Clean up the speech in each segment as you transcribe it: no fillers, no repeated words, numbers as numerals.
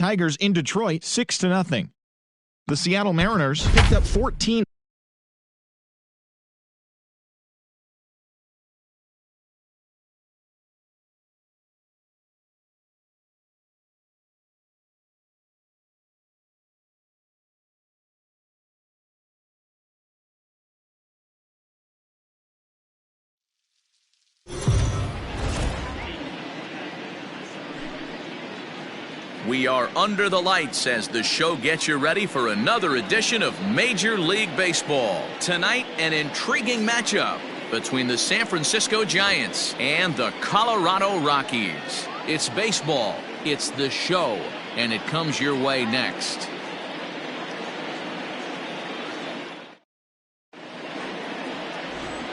Tigers in Detroit 6-0. The Seattle Mariners picked up 14. We are under the lights as the show gets you ready for another edition of Major League Baseball. Tonight, an intriguing matchup between the San Francisco Giants and the Colorado Rockies. It's baseball, it's the show, and it comes your way next.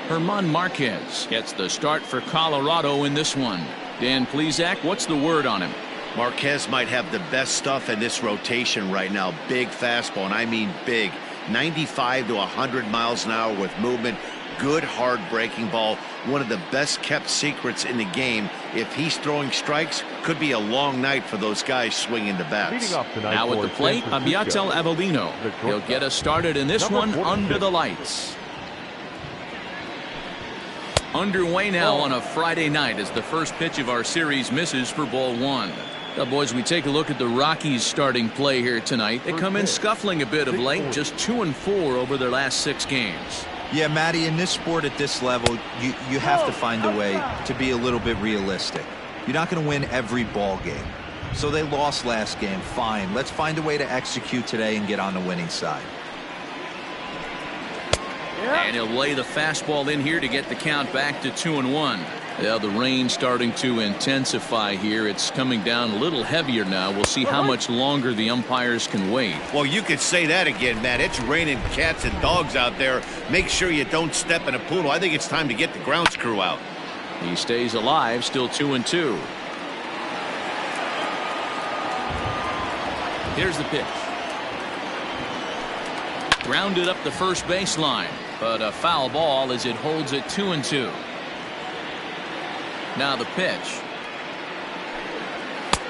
German Marquez gets the start for Colorado in this one. Dan Plesac, what's the word on him? Marquez might have the best stuff in this rotation right now. Big fastball, and I mean big. 95 to 100 miles an hour with movement. Good hard breaking ball. One of the best kept secrets in the game. If he's throwing strikes, could be a long night for those guys swinging the bats. Now at the plate, Abiatel Avellino. He'll get us started in this one under the lights. Underway now on a Friday night as the first pitch of our series misses for ball one. Now, boys, we take a look at the Rockies starting play here tonight. They come in scuffling a bit of late, just 2-4 over their last 6 games. Yeah, Matty, in this sport at this level, you have to find a way to be a little bit realistic. You're not going to win every ball game. So they lost last game, fine. Let's find a way to execute today and get on the winning side. And he'll lay the fastball in here to get the count back to 2-1. Yeah, the rain starting to intensify here. It's coming down a little heavier now. We'll see how much longer the umpires can wait. Well, you could say that again, Matt. It's raining cats and dogs out there. Make sure you don't step in a poodle. I think it's time to get the grounds crew out. He stays alive, still 2-2. Here's the pitch. Grounded up the first baseline, but a foul ball as it holds it 2-2. Now the pitch.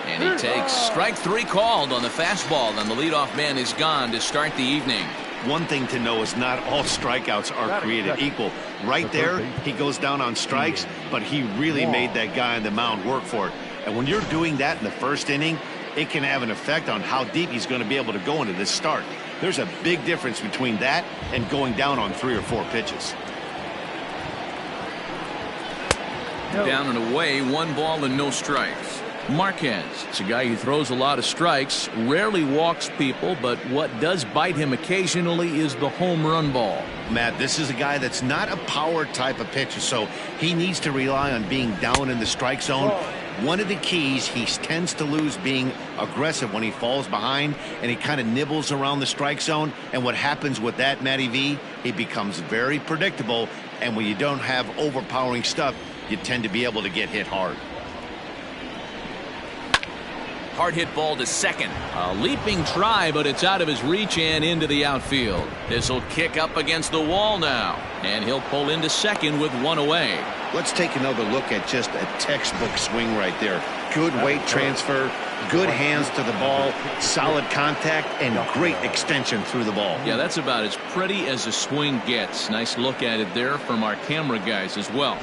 And he takes strike 3 called on the fastball, and the leadoff man is gone to start the evening. One thing to know is not all strikeouts are created equal. Right there, he goes down on strikes, but he really made that guy on the mound work for it. And when you're doing that in the first inning, it can have an effect on how deep he's going to be able to go into this start. There's a big difference between that and going down on 3 or 4 pitches. Down and away, 1 ball and no strikes. Marquez, it's a guy who throws a lot of strikes, rarely walks people, but what does bite him occasionally is the home run ball. Matt, this is a guy that's not a power type of pitcher, so he needs to rely on being down in the strike zone. One of the keys, he tends to lose being aggressive when he falls behind, and he kind of nibbles around the strike zone. And what happens with that, Matty V, he becomes very predictable, and when you don't have overpowering stuff, you tend to be able to get hit hard. Hard hit ball to second. A leaping try, but it's out of his reach and into the outfield. This will kick up against the wall now, and he'll pull into second with 1 away. Let's take another look at just a textbook swing right there. Good weight transfer, good hands to the ball, solid contact, and great extension through the ball. Yeah, that's about as pretty as a swing gets. Nice look at it there from our camera guys as well.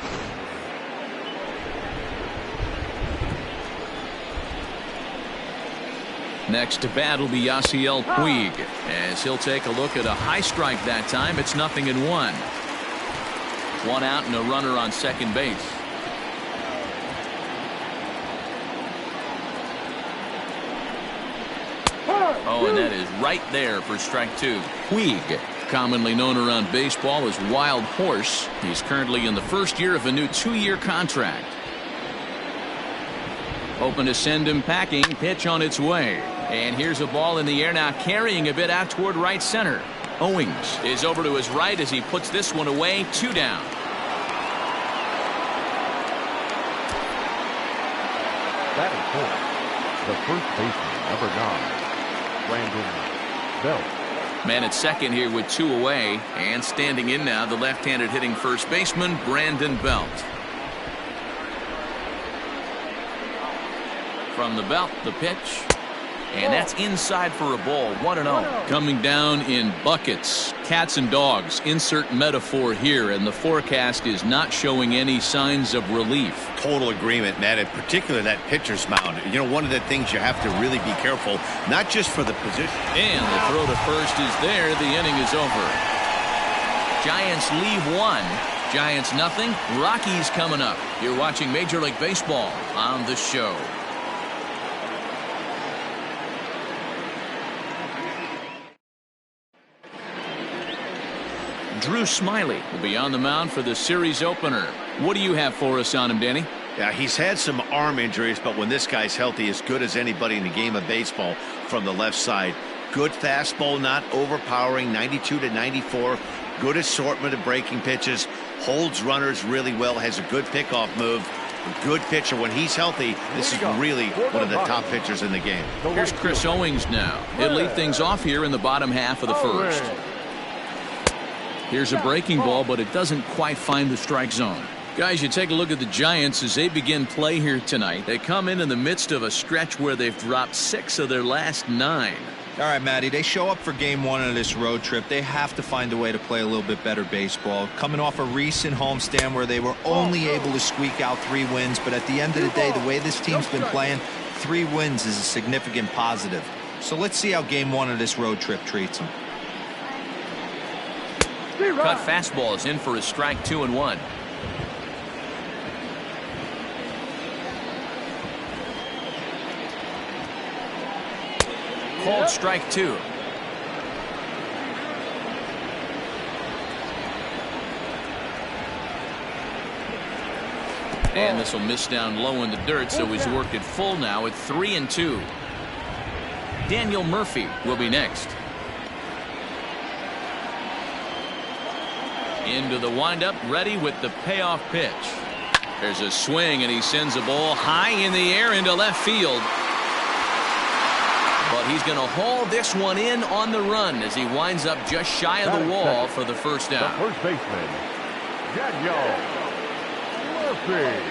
Next to bat will be Yasiel Puig, as he'll take a look at a high strike that time. It's 0-1. 1 out and a runner on second base. Oh, and that is right there for strike 2. Puig, commonly known around baseball as Wild Horse. He's currently in the first year of a new 2-year contract. Open to send him packing. Pitch on its way. And here's a ball in the air now, carrying a bit out toward right center. Owings is over to his right as he puts this one away. 2 down. Batting fourth, the first baseman, number 9, Brandon Belt. Man at second here with 2 away, and standing in now, the left-handed hitting first baseman, Brandon Belt. From the belt, the pitch. And that's inside for a ball. 1-0. Coming down in buckets. Cats and dogs. Insert metaphor here. And the forecast is not showing any signs of relief. Total agreement, Matt. In particular, that pitcher's mound. You know, one of the things you have to really be careful, not just for the position. And the throw to first is there. The inning is over. Giants leave one. Giants nothing. Rockies coming up. You're watching Major League Baseball on the show. Drew Smyly will be on the mound for the series opener. What do you have for us on him, Danny? Yeah, he's had some arm injuries, but when this guy's healthy, as good as anybody in the game of baseball from the left side. Good fastball, not overpowering, 92 to 94. Good assortment of breaking pitches. Holds runners really well, has a good pickoff move. A good pitcher. When he's healthy, this is really one of the top pitchers in the game. Here's Chris Owings now. He'll lead things off here in the bottom half of the first. Here's a breaking ball, but it doesn't quite find the strike zone. Guys, you take a look at the Giants as they begin play here tonight. They come in the midst of a stretch where they've dropped 6 of their last 9. All right, Matty, they show up for game 1 of this road trip. They have to find a way to play a little bit better baseball. Coming off a recent homestand where they were only able to squeak out 3 wins, but at the end of the day, the way this team's been playing, 3 wins is a significant positive. So let's see how game 1 of this road trip treats them. Cut fastball is in for a strike. 2-1. Called strike 2. And this will miss down low in the dirt, so he's worked it full now at 3-2. Daniel Murphy will be next. Into the windup, ready with the payoff pitch. There's a swing, and he sends a ball high in the air into left field. But he's going to haul this one in on the run as he winds up just shy of the wall for the first down. The first baseman, Daniel Murphy.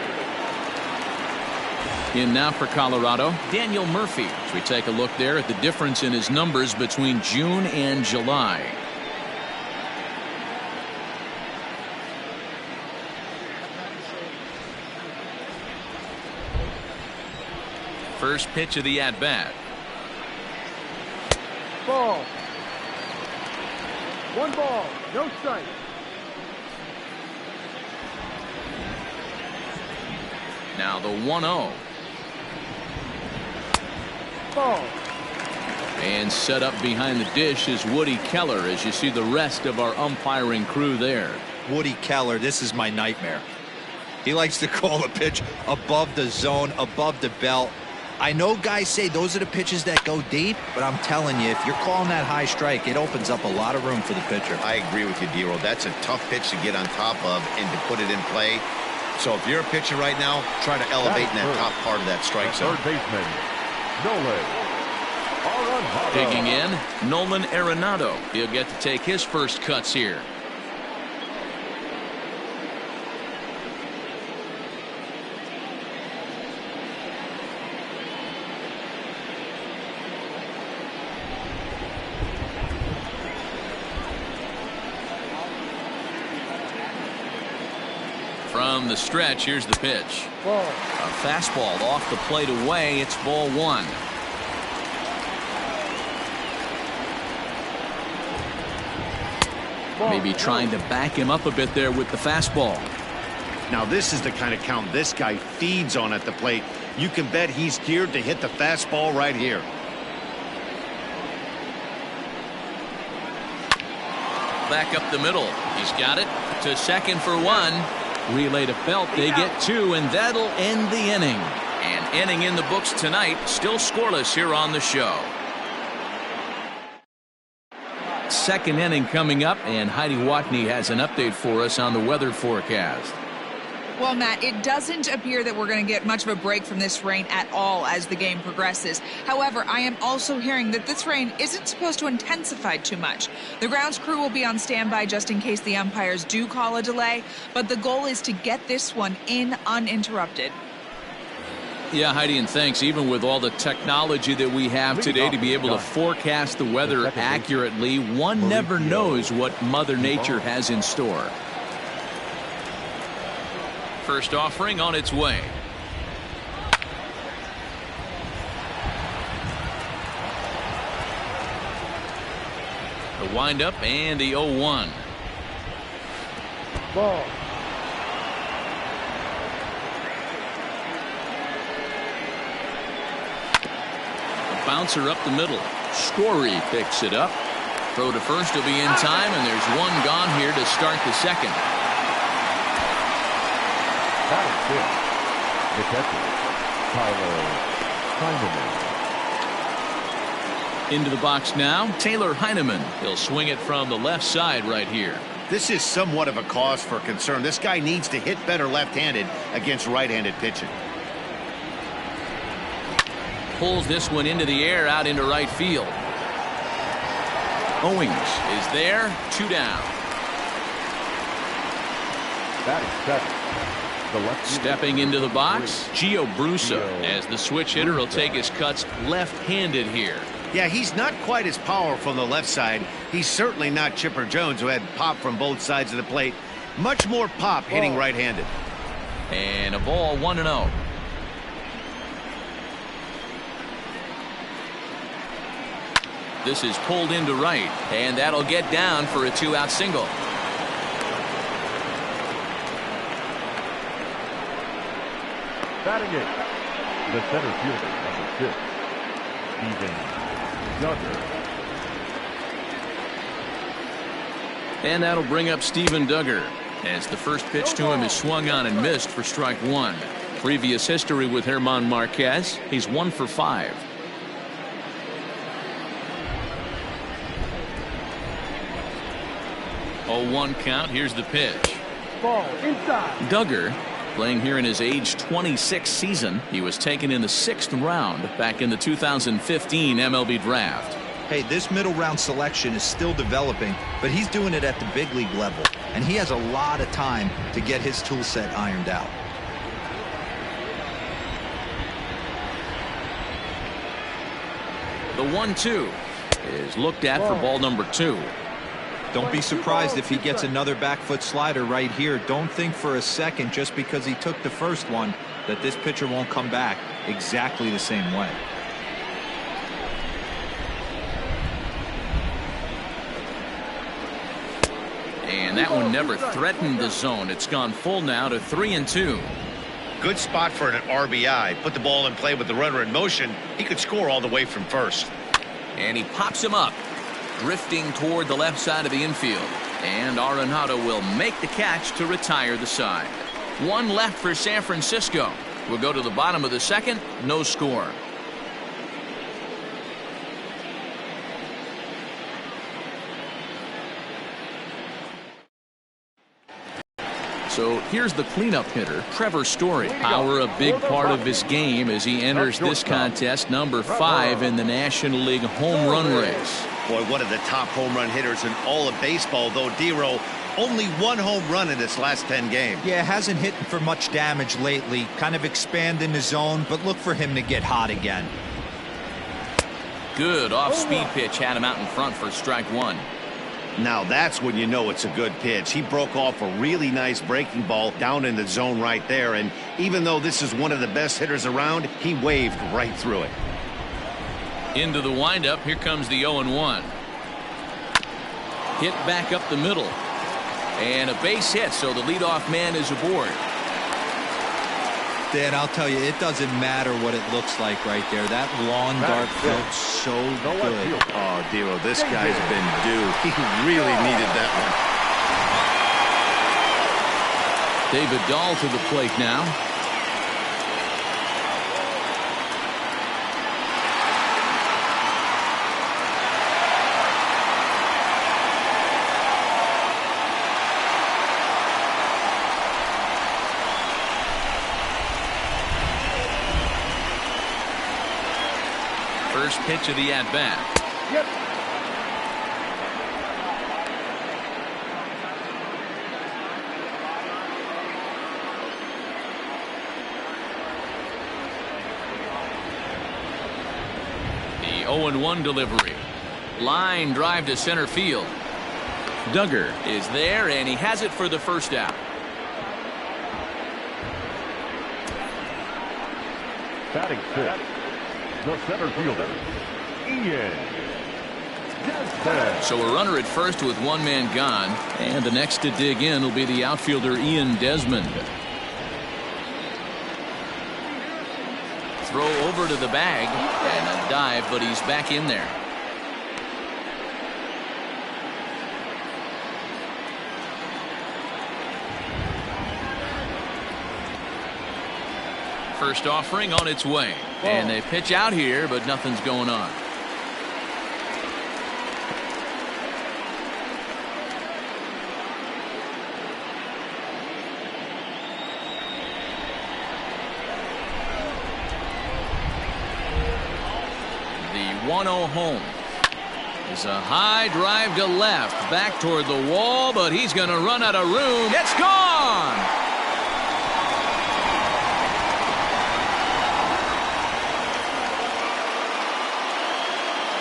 In now for Colorado, Daniel Murphy. As we take a look there at the difference in his numbers between June and July. First pitch of the at-bat. Ball. 1 ball, no strike. Now the 1-0. Ball. And set up behind the dish is Woody Keller as you see the rest of our umpiring crew there. Woody Keller, this is my nightmare. He likes to call a pitch above the zone, above the belt. I know guys say those are the pitches that go deep, but I'm telling you, if you're calling that high strike, it opens up a lot of room for the pitcher. I agree with you, D-Roll. That's a tough pitch to get on top of and to put it in play. So if you're a pitcher right now, try to elevate in that top part of that strike zone. Third baseman, Nolan Arenado. Digging in, Nolan Arenado. He'll get to take his first cuts here. From the stretch, here's the pitch. A fastball off the plate away. It's ball 1. Maybe trying to back him up a bit there with the fastball. Now this is the kind of count this guy feeds on at the plate. You can bet he's geared to hit the fastball right here. Back up the middle. He's got it to second for 1. Relay to Belt. They get 2, and that'll end the inning. An inning in the books tonight. Still scoreless here on the show. Second inning coming up, and Heidi Watney has an update for us on the weather forecast. Well, Matt, it doesn't appear that we're going to get much of a break from this rain at all as the game progresses. However, I am also hearing that this rain isn't supposed to intensify too much. The grounds crew will be on standby just in case the umpires do call a delay, but the goal is to get this one in uninterrupted. Yeah, Heidi, and thanks. Even with all the technology that we have today to be able to forecast the weather accurately, one never knows what Mother Nature has in store. First offering on its way. The windup and the 0-1. Ball. Bouncer up the middle. Story picks it up. Throw to first will be in time, and there's one gone here to start the second. Batting fifth, the catcher, Tyler Heineman. Into the box now, Taylor Heineman. He'll swing it from the left side right here. This is somewhat of a cause for concern. This guy needs to hit better left-handed against right-handed pitching. Pulls this one into the air out into right field. Owings is there, 2 down. Batting seventh, the left. Stepping into the box, Gio Brusa, as the switch hitter will take his cuts left-handed here. Yeah, he's not quite as powerful on the left side. He's certainly not Chipper Jones, who had pop from both sides of the plate. Much more pop hitting right-handed. And a ball, 1-0. This is pulled into right, and that'll get down for a 2-out single. Batting eighth, the center fielder, number 6, Steven Duggar. And that'll bring up Steven Duggar, as the first pitch to him is swung on and missed for strike 1. Previous history with German Marquez, he's 1 for 5. 0-1 count. Here's the pitch. Ball inside. Duggar, playing here in his age 26 season. He was taken in the 6th round back in the 2015 MLB draft. Hey, this middle round selection is still developing, but he's doing it at the big league level, and he has a lot of time to get his tool set ironed out. The 1-2 is looked at for ball number 2. Don't be surprised if he gets another back foot slider right here. Don't think for a second, just because he took the first one, that this pitcher won't come back exactly the same way. And that one never threatened the zone. It's gone full now to 3-2. Good spot for an RBI. Put the ball in play with the runner in motion. He could score all the way from first. And he pops him up, drifting toward the left side of the infield. And Arenado will make the catch to retire the side. 1 left for San Francisco. We'll go to the bottom of the second. No score. So here's the cleanup hitter, Trevor Story. Power a big part of his game as he enters this contest, number 5 in the National League home run race. Boy, one of the top home run hitters in all of baseball, though. Dero, only 1 home run in his last 10 games. Yeah, hasn't hit for much damage lately. Kind of expanding his zone, but look for him to get hot again. Good off-speed pitch had him out in front for strike 1. Now that's when you know it's a good pitch. He broke off a really nice breaking ball down in the zone right there, and even though this is one of the best hitters around, he waved right through it. Into the windup, here comes the 0-1. Hit back up the middle, and a base hit, so the leadoff man is aboard. Dan, I'll tell you, it doesn't matter what it looks like right there. That lawn dart felt so good. Oh, Dero, this guy's been due. He really needed that one. David Dahl to the plate now. First pitch of the at-bat. Yep. 0-1 delivery. Line drive to center field. Duggar is there, and he has it for the first out. Batting fifth, the center fielder, Ian Desmond. So a runner at first with one man gone, and the next to dig in will be the outfielder Ian Desmond. Throw over to the bag, and a dive, but he's back in there. First offering on its way, and they pitch out here, but nothing's going on. The 1-0 home is a high drive to left, back toward the wall, but he's going to run out of room. It's gone!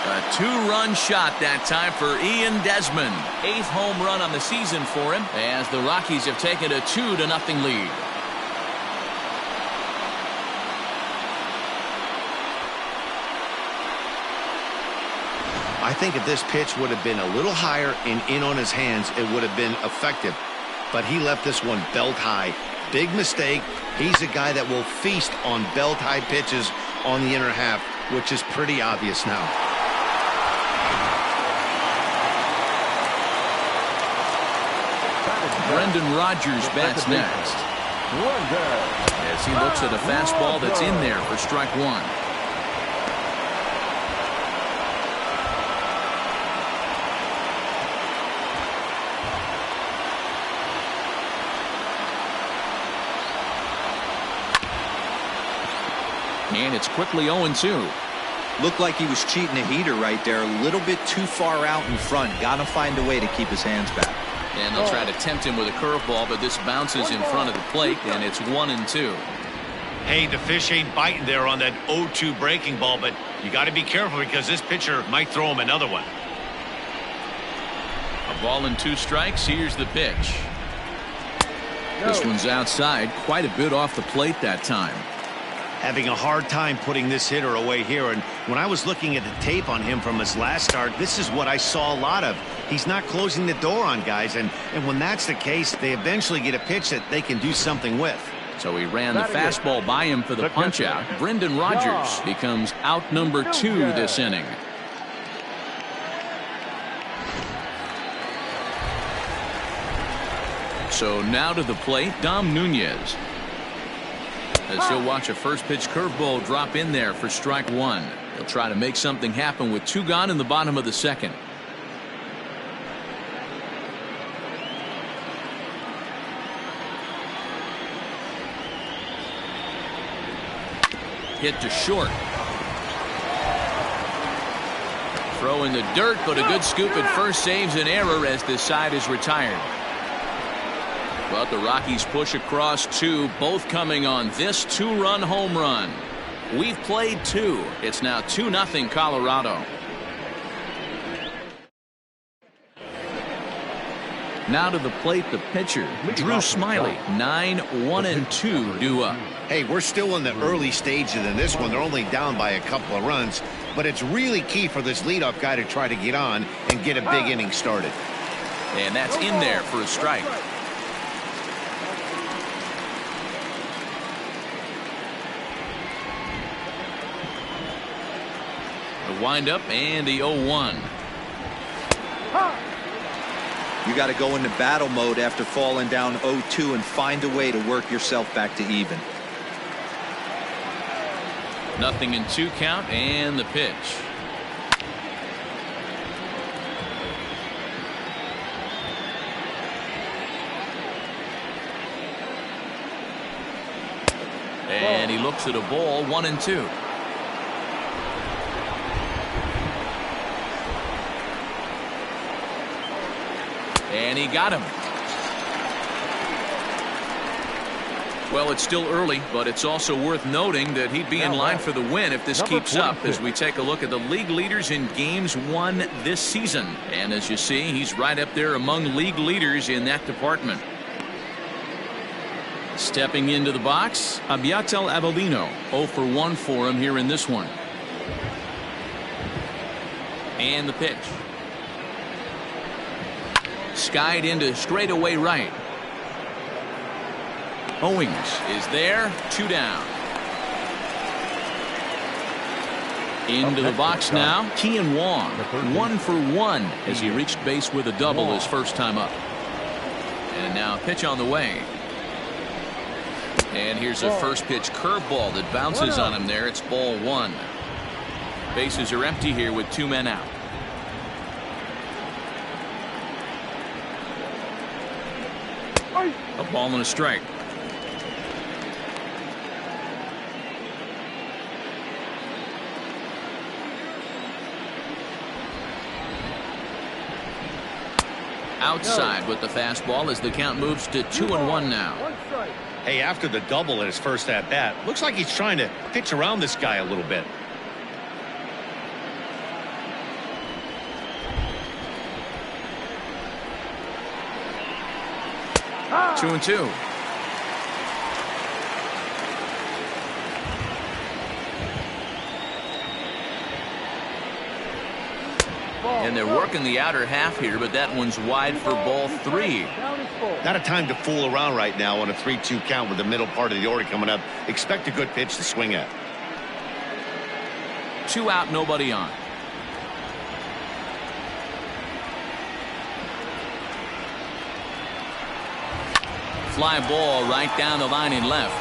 A two-run shot that time for Ian Desmond. 8th home run on the season for him, as the Rockies have taken a 2-0 lead. I think if this pitch would have been a little higher and in on his hands, it would have been effective. But he left this one belt high. Big mistake. He's a guy that will feast on belt high pitches on the inner half, which is pretty obvious now. Brendan Rodgers bats next, as he looks at a fastball that's in there for strike one. And it's quickly 0-2. Looked like he was cheating a heater right there. A little bit too far out in front. Got to find a way to keep his hands back. And they'll try to tempt him with a curveball, but this bounces in front of the plate, and it's 1-2. Hey, the fish ain't biting there on that 0-2 breaking ball, but you got to be careful because this pitcher might throw him another one. A ball and 2 strikes. Here's the pitch. This one's outside, quite a bit off the plate that time. Having a hard time putting this hitter away here, and when I was looking at the tape on him from his last start, this is what I saw a lot of. He's not closing the door on guys, and when that's the case, they eventually get a pitch that they can do something with. So he ran the fastball by him for the punch out. Brendan Rodgers becomes out number 2 this inning. So now to the plate, Dom Nunez, as he'll watch a first pitch curveball drop in there for strike one. He'll try to make something happen with 2 gone in the bottom of the second. Hit to short. Throw in the dirt, but a good scoop at first saves an error as this side is retired. But the Rockies push across 2, both coming on this 2-run home run. We've played 2. It's now 2-0 Colorado. Now to the plate, the pitcher, Drew Smiley. 9-1-2 due up. Hey, we're still in the early stages in this one. They're only down by a couple of runs, but it's really key for this leadoff guy to try to get on and get a big inning started. And that's in there for a strike. The windup and the 0-1. You got to go into battle mode after falling down 0-2 and find a way to work yourself back to even. 0-2 count and the pitch. And he looks at a ball, 1-2. And he got him. Well, it's still early, but it's also worth noting that he'd be in line for the win if this keeps up as we take a look at the league leaders in games won this season. And as you see, he's right up there among league leaders in that department. Stepping into the box, Abiatel Avellino. 0 for 1 for him here in this one. And the pitch. Skied into straightaway right. Owings is there. 2 down. Into the box now. Kian Wong. 1 for 1 as he reached base with a double his first time up. And now pitch on the way. And here's a first pitch curveball that bounces on him there. It's ball 1. Bases are empty here with 2 men out. A ball and a strike. Outside with the fastball as the count moves to 2-1 now. Hey, after the double in his first at bat, looks like he's trying to pitch around this guy a little bit. 2-2. And they're working the outer half here, but that one's wide for ball 3. Not a time to fool around right now on a 3-2 count with the middle part of the order coming up. Expect a good pitch to swing at. 2 out, nobody on. Fly ball right down the line in left.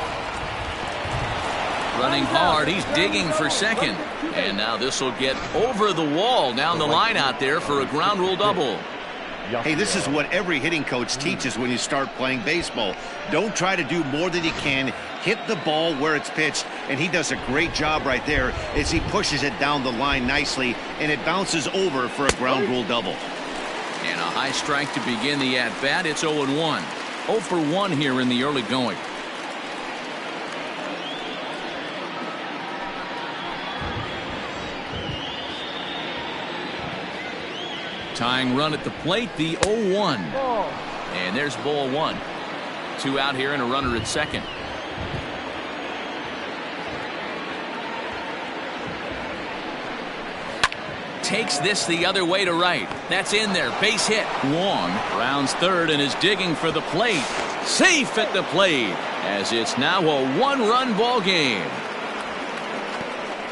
Running hard, he's digging for second. And now this will get over the wall down the line out there for a ground rule double. Hey, this is what every hitting coach teaches when you start playing baseball. Don't try to do more than you can. Hit the ball where it's pitched, and he does a great job right there as he pushes it down the line nicely, and it bounces over for a ground rule double. And a high strike to begin the at-bat. It's 0-1. 0 for 1 here in the early going. Tying run at the plate, the 0-1. And there's ball 1. 2 out here and a runner at second. Takes this the other way to right. That's in there. Base hit. Wong rounds third and is digging for the plate. Safe at the plate as it's now a 1-run ball game.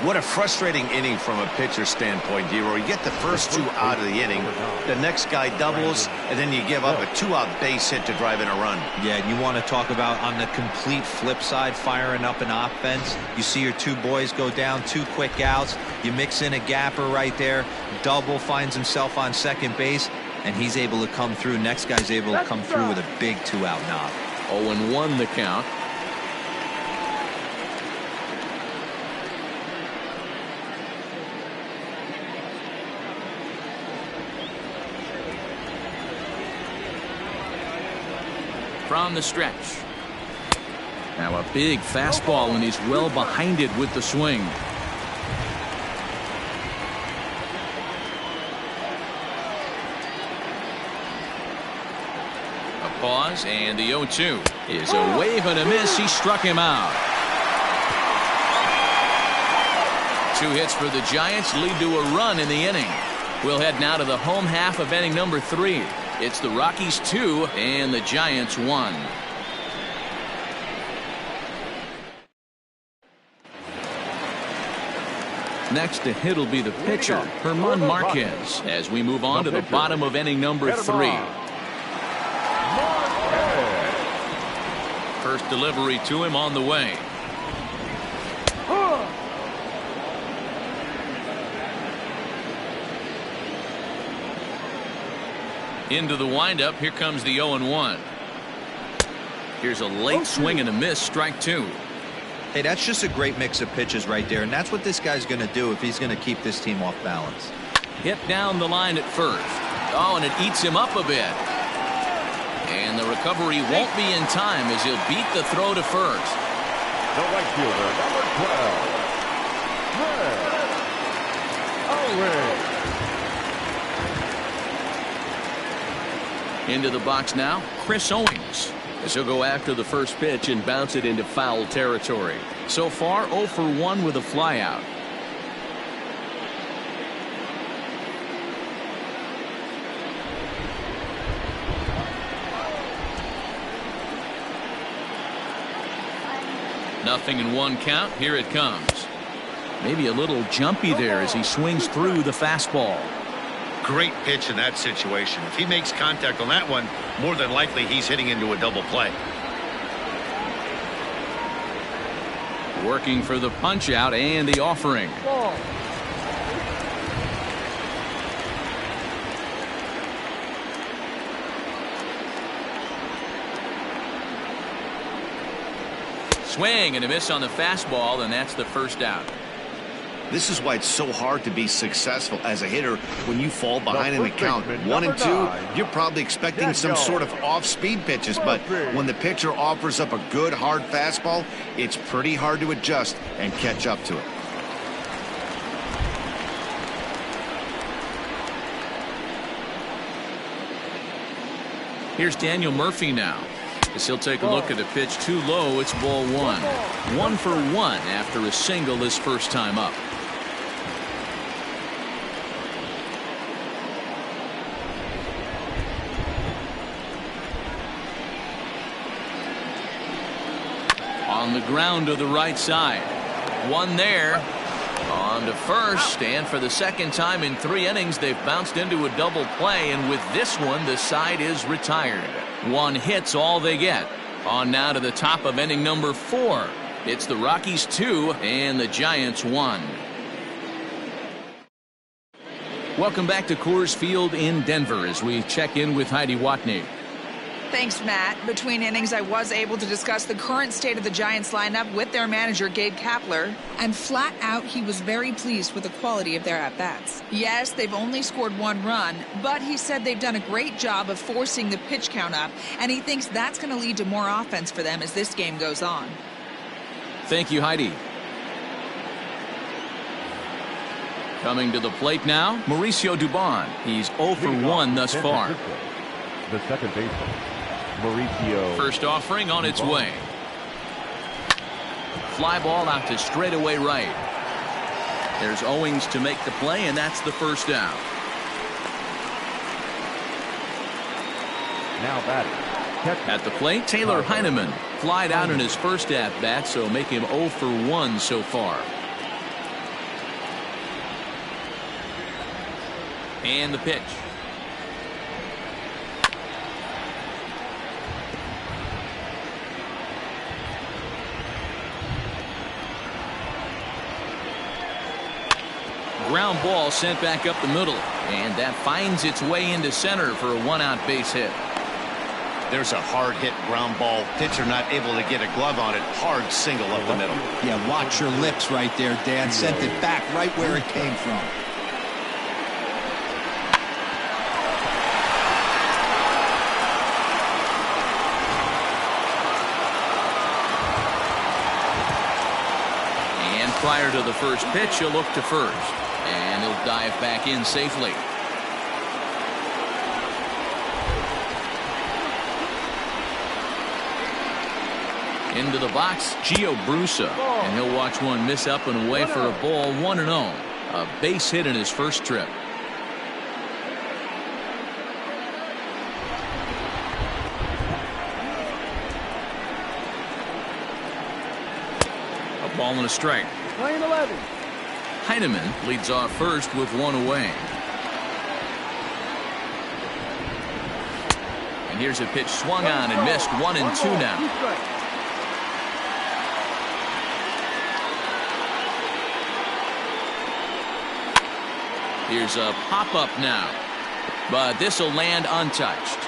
What a frustrating inning from a pitcher standpoint, D-Roy. You get the first 2 out of the inning. The next guy doubles, and then you give up a 2-out base hit to drive in a run. Yeah, you want to talk about on the complete flip side, firing up an offense. You see your 2 boys go down, 2 quick outs. You mix in a gapper right there. Double finds himself on second base, and he's able to come through. Next guy's able to come through with a big 2-out knock. 0-1 the count. From the stretch. Now a big fastball, and he's well behind it with the swing. A pause, and the 0-2 is a wave and a miss. He struck him out. 2 hits for the Giants lead to a run in the inning. We'll head now to the home half of inning number 3. It's the Rockies 2 and the Giants 1. Next to hit will be the pitcher, Herman Marquez, as we move on to the bottom of inning number 3. First delivery to him on the way. Into the windup. Here comes the 0-1. Here's a late swing and a miss. Strike 2. Hey, that's just a great mix of pitches right there, and that's what this guy's going to do if he's going to keep this team off balance. Hit down the line at first. Oh, and it eats him up a bit. And the recovery won't be in time as he'll beat the throw to first. The right fielder, number 12, Red. Into the box now, Chris Owings, as he'll go after the first pitch and bounce it into foul territory. So far, 0 for 1 with a flyout. Nothing in 1 count. Here it comes. Maybe a little jumpy there as he swings through the fastball. Great pitch in that situation. If he makes contact on that one, more than likely he's hitting into a double play. Working for the punch out and the offering. Swing and a miss on the fastball, and that's the first out. This is why it's so hard to be successful as a hitter when you fall behind in the count. 1 and 2, you're probably expecting some sort of off-speed pitches, but when the pitcher offers up a good hard fastball, it's pretty hard to adjust and catch up to it. Here's Daniel Murphy now, as he'll take a look at a pitch too low. It's ball 1. 1 for 1 after a single his first time up. On the ground to the right side. 1 there. On to first, and for the second time in 3 innings, they've bounced into a double play, and with this one, the side is retired. 1 hit's all they get. On now to the top of inning number 4. It's the Rockies 2 and the Giants 1. Welcome back to Coors Field in Denver as we check in with Heidi Watney. Thanks, Matt. Between innings, I was able to discuss the current state of the Giants lineup with their manager, Gabe Kapler, and flat out, he was very pleased with the quality of their at-bats. Yes, they've only scored 1 run, but he said they've done a great job of forcing the pitch count up, and he thinks that's going to lead to more offense for them as this game goes on. Thank you, Heidi. Coming to the plate now, Mauricio Dubon. He's 0 for 1 thus far. The second baseman, Mauricio. First offering on its way. Fly ball out to straightaway right. There's Owings to make the play, and that's the first out. Now batting. At the plate, Taylor Heineman. Flied out in his first at-bat, so make him 0 for 1 so far. And the pitch. Ground ball sent back up the middle, and that finds its way into center for a 1-out base hit. There's a hard hit ground ball. Pitcher not able to get a glove on it. Hard single up the middle. Yeah, watch your lips right there, Dan. Sent it back right where it came from. And prior to the first pitch, he'll look to first. And he'll dive back in safely. Into the box, Gio Brusa. And he'll watch one miss up and away for a ball, 1-0. A base hit in his first trip. A ball and a strike. Lane 11. Heineman leads off first with 1 away. And here's a pitch swung on and missed. 1-2 now. Here's a pop-up now. But this will land untouched.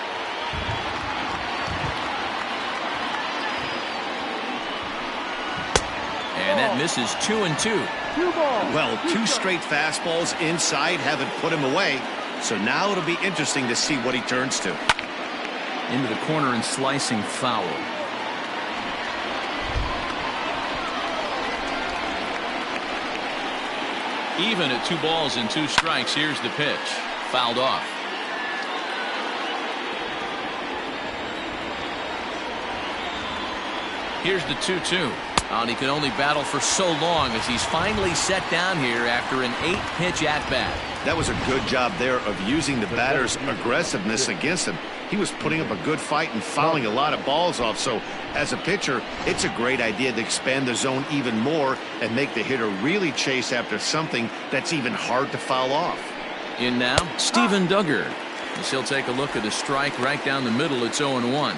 And that misses 2-2. Well, 2 straight fastballs inside haven't put him away. So now it'll be interesting to see what he turns to. Into the corner and slicing foul. Even at 2 balls and 2 strikes. Here's the pitch. Fouled off. Here's the 2-2. And he could only battle for so long as he's finally set down here after an 8-pitch at-bat. That was a good job there of using the batter's aggressiveness against him. He was putting up a good fight and fouling a lot of balls off. So as a pitcher, it's a great idea to expand the zone even more and make the hitter really chase after something that's even hard to foul off. In now, Steven Duggar. As he'll take a look at a strike right down the middle. It's 0-1.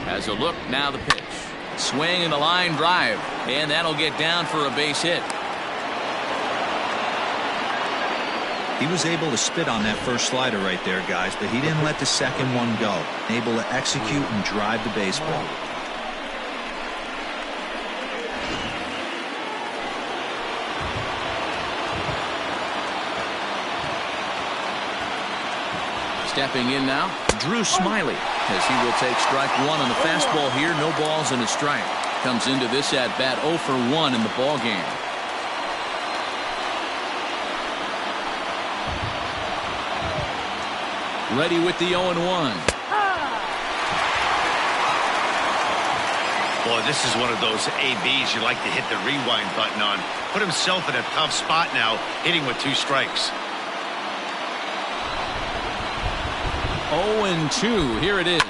As a look, now the pitch. Swing and a line drive. And that'll get down for a base hit. He was able to spit on that first slider right there, guys, but he didn't let the second one go. Able to execute and drive the baseball. Stepping in now, Drew Smiley, as he will take strike 1 on the fastball here. No balls and a strike. Comes into this at bat 0 for 1 in the ball game. Ready with the 0-1. Boy, this is one of those ABs you like to hit the rewind button on. Put himself in a tough spot now, hitting with 2 strikes. 0-2. Here it is.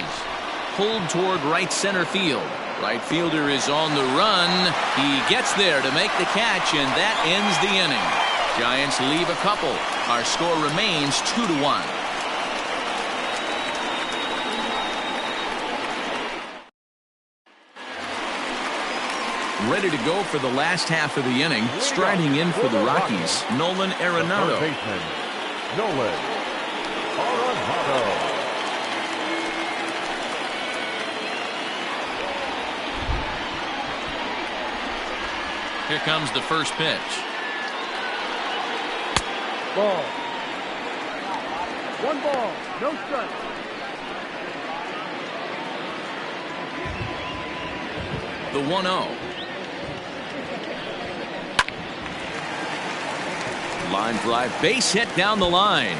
Pulled toward right center field. Right fielder is on the run. He gets there to make the catch, and that ends the inning. Giants leave a couple. Our score remains 2-1. Ready to go for the last half of the inning. Striding in for the Rockies, Nolan Arenado. Nolan Arenado. Here comes the first pitch. Ball. 1 ball, no strike. The 1-0. Line drive, base hit down the line.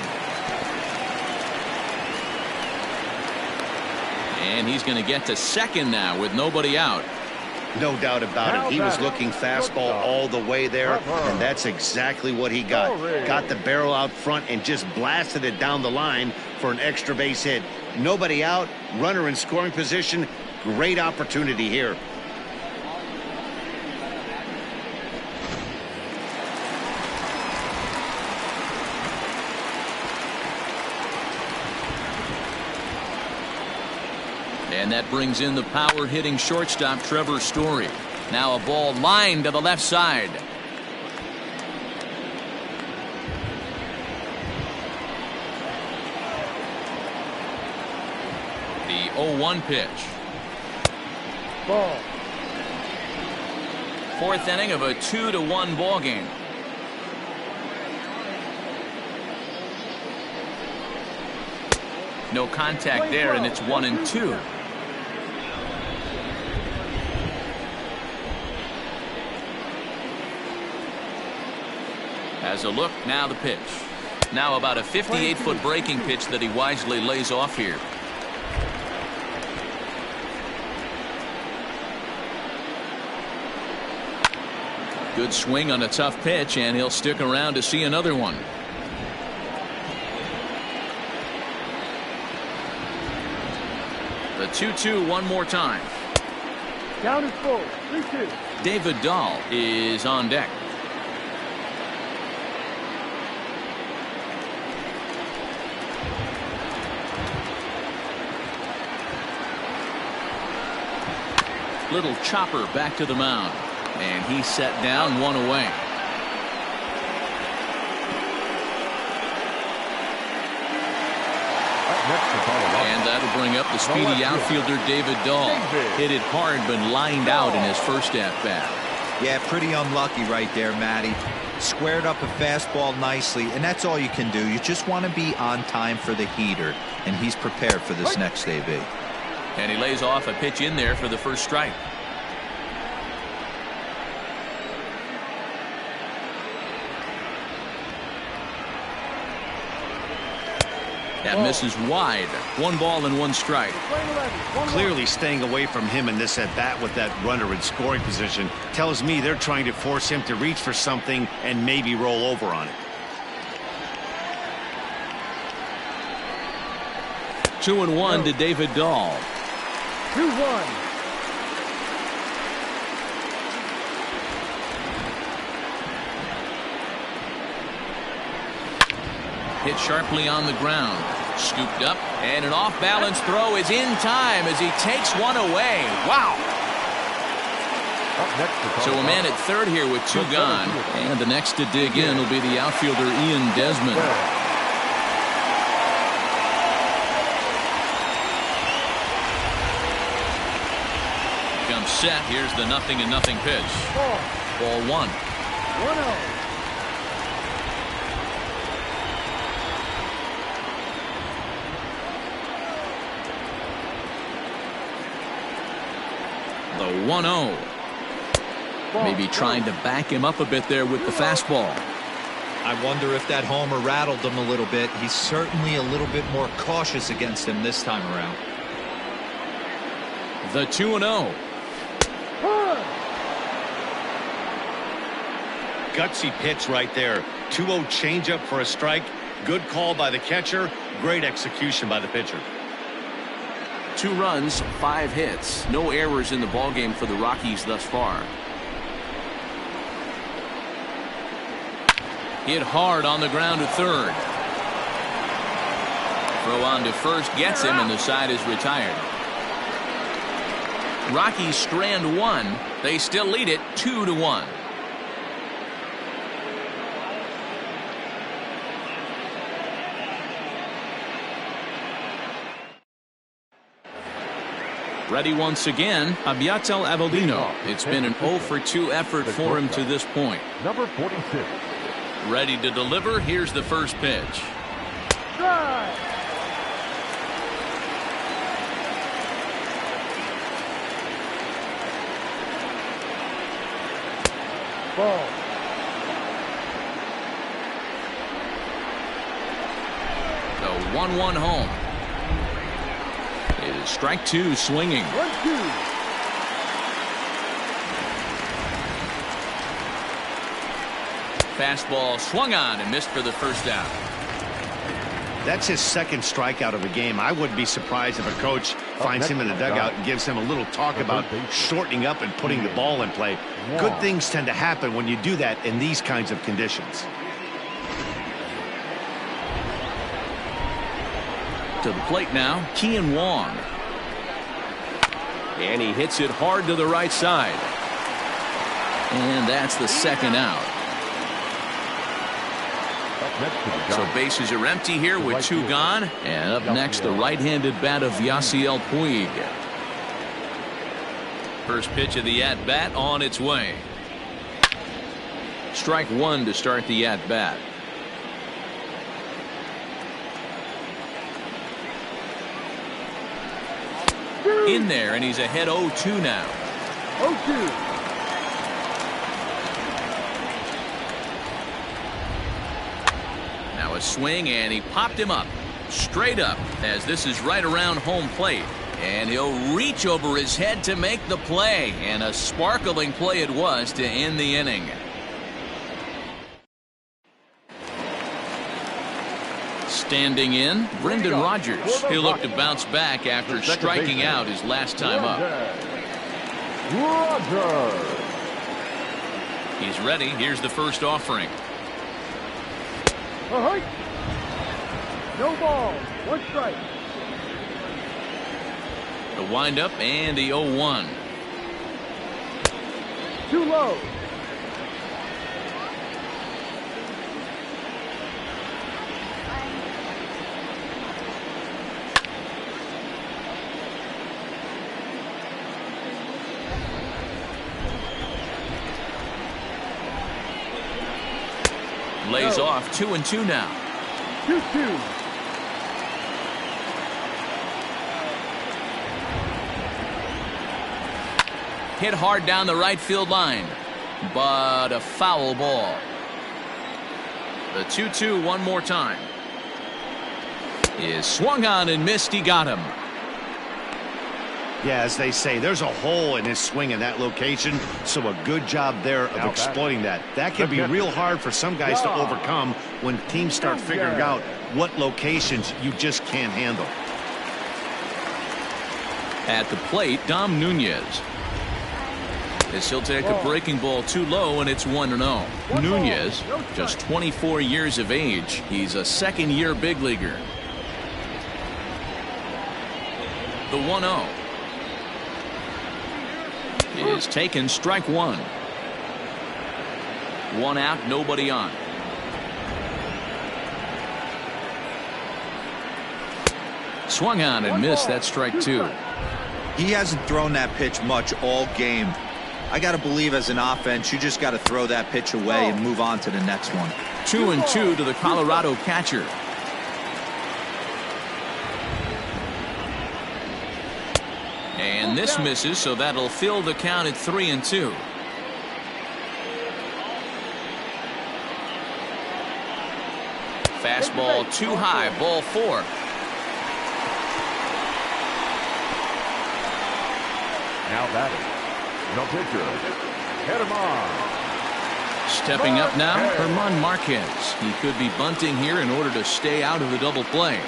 And he's going to get to second now with nobody out. No doubt about it. He was looking fastball all the way there, and that's exactly what he got. Got the barrel out front and just blasted it down the line for an extra base hit. Nobody out, runner in scoring position. Great opportunity here. And that brings in the power-hitting shortstop, Trevor Story. Now a ball lined to the left side. The 0-1 pitch. Ball. 4th inning of a 2-1 ball game. No contact there, and it's 1-2. As a look, now the pitch. Now about a 58-foot breaking pitch that he wisely lays off here. Good swing on a tough pitch, and he'll stick around to see another one. The 2-2 one more time. Down is full. 3-2. David Dahl is on deck. Little chopper back to the mound, and he set down 1 away. And that'll bring up the speedy outfielder David Dahl. Hit it hard but lined out in his first at bat. Yeah, pretty unlucky right there, Matty. Squared up a fastball nicely, and that's all you can do. You just want to be on time for the heater, and he's prepared for this next AB. And he lays off a pitch in there for the first strike. That misses wide. 1 ball and 1 strike. Clearly staying away from him in this at bat with that runner in scoring position tells me they're trying to force him to reach for something and maybe roll over on it. 2-1 to David Dahl. 2-1. Hit sharply on the ground. Scooped up, and an off-balance throw is in time as he takes one away. Wow! So a man at third here with 2 gone. And the next to dig in will be the outfielder Ian Desmond. Comes set. Here's the 0-0 pitch. Ball 1. 1-0. The 1-0. Maybe trying to back him up a bit there with the fastball. I wonder if that homer rattled him a little bit. He's certainly a little bit more cautious against him this time around. The 2-0. Gutsy pitch right there. 2-0 changeup for a strike. Good call by the catcher. Great execution by the pitcher. 2 runs, 5 hits. No errors in the ballgame for the Rockies thus far. Hit hard on the ground to third. Throw on to first gets him, and the side is retired. Rockies strand 1. They still lead it 2-1. Ready once again, Abiatel Avellino. It's been an 0-for-2 effort for him to this point. Number 46. Ready to deliver. Here's the first pitch. Drive. Ball. The 1-1 home. It is strike 2 swinging. 1-2. Fastball swung on and missed for the first out. That's his second strikeout of the game. I wouldn't be surprised if a coach finds him in the dugout and gives him a little talk about shortening up and putting the ball in play. Good things tend to happen when you do that in these kinds of conditions. To the plate now, Kian Wong. And he hits it hard to the right side. And that's the second out. So bases are empty here with 2 gone. And up next, the right-handed bat of Yasiel Puig. First pitch of the at-bat on its way. Strike 1 to start the at-bat. In there, and he's ahead 0-2 now. 0-2. Now a swing, and he popped him up. Straight up, as this is right around home plate. And he'll reach over his head to make the play. And a sparkling play it was to end the inning. Standing in, Brendan Rodgers. He'll look to bounce back after striking out his last time up. Rodgers. He's ready. Here's the first offering. No ball. 1 strike. The windup and the 0-1. Too low. Lays off 2-2 now. 2-2. Hit hard down the right field line, but a foul ball. The 2-2 one more time. Is swung on and missed. He got him. Yeah, as they say, there's a hole in his swing in that location, so a good job there of exploiting that. That can be real hard for some guys to overcome when teams start figuring out what locations you just can't handle. At the plate, Dom Nunez. As he'll take a breaking ball too low, and it's 1-0. Nunez, just 24 years of age. He's a second-year big leaguer. The 1-0 is taken, strike one. One out, nobody on. Swung on and missed. That strike two. He hasn't thrown that pitch much all game. I got to believe as an offense, you just got to throw that pitch away and move on to the next one. 2-2 to the Colorado catcher. And this misses, so that'll fill the count at 3-2. Fastball too high, ball four. Now batting, no pitcher, Herman. Stepping up now, Herman Marquez. He could be bunting here in order to stay out of the double play.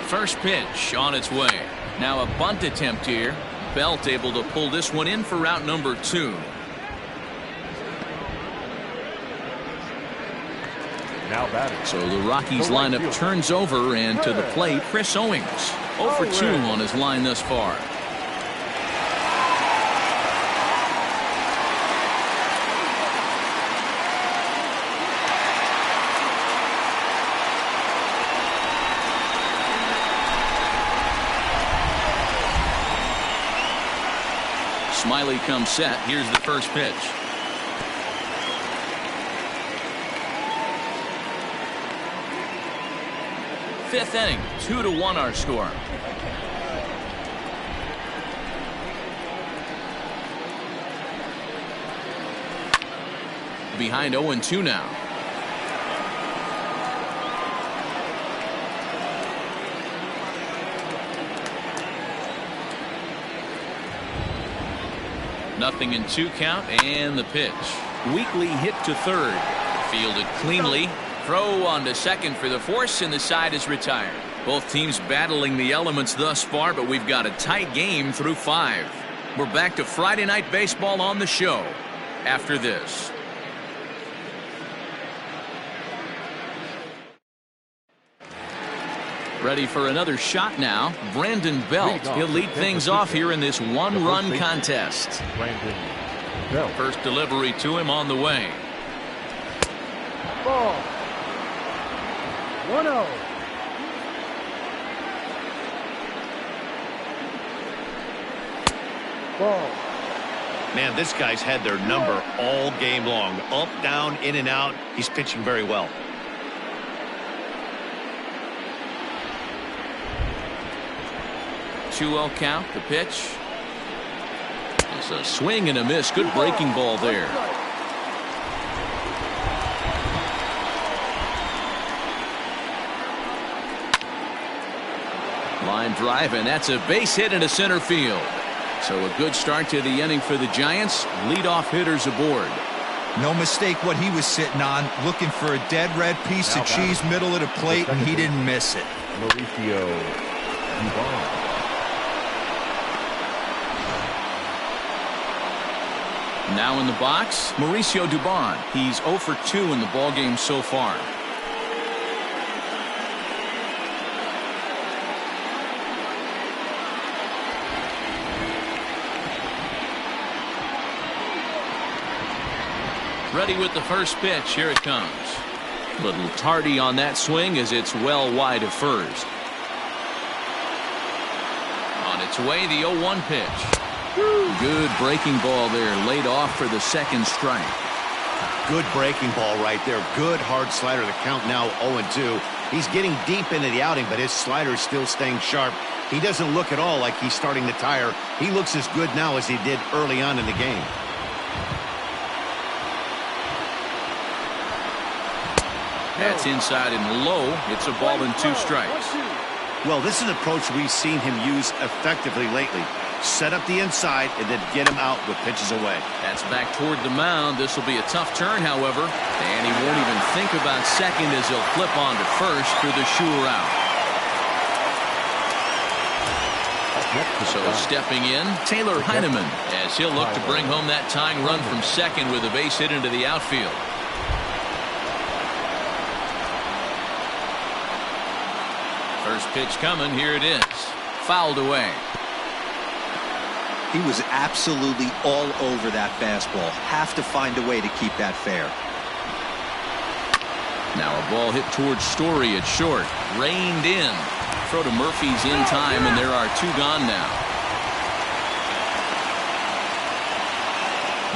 First pitch on its way. Now a bunt attempt here. Belt able to pull this one in for route number 2. Now batting. So the Rockies lineup turns over, and to the plate, Chris Owings. 0 for 2 on his line thus far. Smiley comes set. Here's the first pitch. Fifth inning, 2-1 our score. Behind 0-2 now. Nothing in 2 count, and the pitch. Weakly hit to third. Fielded cleanly. Throw on to second for the force, and the side is retired. Both teams battling the elements thus far, but we've got a tight game through 5. We're back to Friday Night Baseball on the show after this. Ready for another shot now. Brandon Belt. He'll lead things off here in this one-run contest. Brandon Belt. First delivery to him on the way. Ball. 1-0. Ball. Man, this guy's had their number all game long. Up, down, in and out. He's pitching very well. 2-0 count. The pitch. It's a swing and a miss. Good breaking ball there. Line drive, and that's a base hit into center field. So a good start to the inning for the Giants. Leadoff hitters aboard. No mistake what he was sitting on, looking for a dead red piece of cheese middle of the plate, and he didn't miss it. Mauricio Dubon. Now in the box, Mauricio Dubon. He's 0 for 2 in the ballgame so far. Ready with the first pitch. Here it comes. Little tardy on that swing as it's well wide of first. On its way, the 0-1 pitch. Good breaking ball there, laid off for the second strike. Good breaking ball right there. Good hard slider. The count now 0-2. He's getting deep into the outing, but his slider is still staying sharp. He doesn't look at all like he's starting to tire. He looks as good now as he did early on in the game. That's inside and low. It's a ball and 2 strikes. Well, this is an approach we've seen him use effectively lately. Set up the inside and then get him out with pitches away. That's back toward the mound. This will be a tough turn, however. And he won't even think about second as he'll flip on to first for the sure out. So stepping in, Taylor Heineman, as he'll look to bring home that tying run from second with a base hit into the outfield. First pitch coming. Here it is. Fouled away. He was absolutely all over that fastball. Have to find a way to keep that fair. Now a ball hit towards Story at short. Reined in. Throw to Murphy's in time, and there are 2 gone now.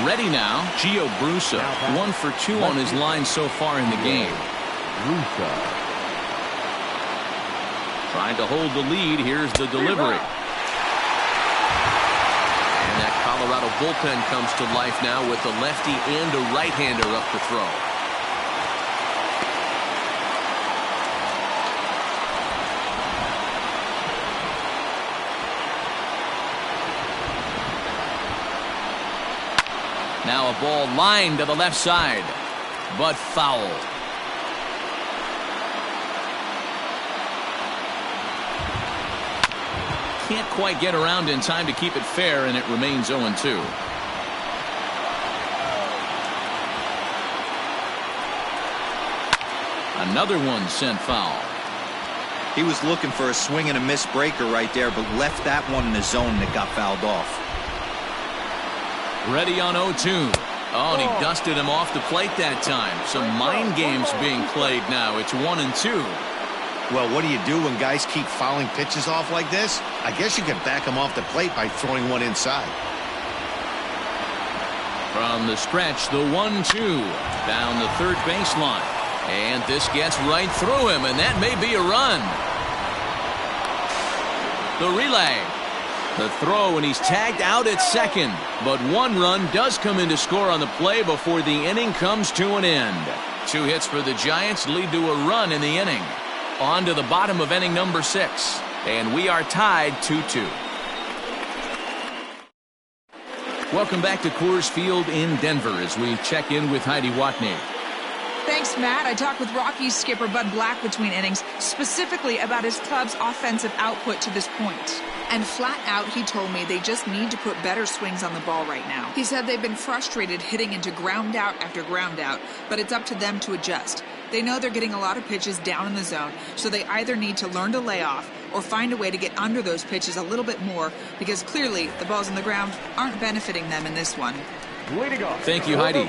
Ready now, Gio Brusa. 1 for 2 on his line so far in the game. Trying to hold the lead. Here's the delivery. And that Colorado bullpen comes to life now with a lefty and a right-hander up to throw. Now a ball lined to the left side, but foul. Can't quite get around in time to keep it fair, and it remains 0-2. Another one sent foul. He was looking for a swing and a miss breaker right there, but left that one in the zone that got fouled off. Ready on 0-2. Oh, and he dusted him off the plate that time. Some mind games being played now. It's 1-2. Well, what do you do when guys keep fouling pitches off like this? I guess you can back them off the plate by throwing one inside. From the stretch, the 1-2 down the third baseline. And this gets right through him, and that may be a run. The relay. The throw, and he's tagged out at second. But 1 run does come in to score on the play before the inning comes to an end. 2 hits for the Giants lead to a run in the inning. On to the bottom of inning number 6. And we are tied 2-2. Welcome back to Coors Field in Denver as we check in with Heidi Watney. Thanks, Matt. I talked with Rockies skipper Bud Black between innings, specifically about his club's offensive output to this point. And flat out, he told me they just need to put better swings on the ball right now. He said they've been frustrated hitting into ground out after ground out, but it's up to them to adjust. They know they're getting a lot of pitches down in the zone, so they either need to learn to lay off or find a way to get under those pitches a little bit more, because clearly the balls on the ground aren't benefiting them in this one. Thank you, Heidi.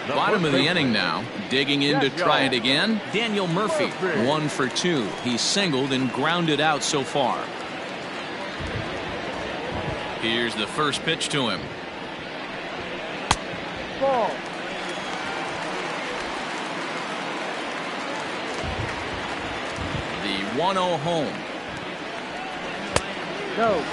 Bottom of the inning now. Digging in to try it again. Daniel Murphy, 1 for 2. He's singled and grounded out so far. Here's the first pitch to him. Ball. The 1-0 home. No.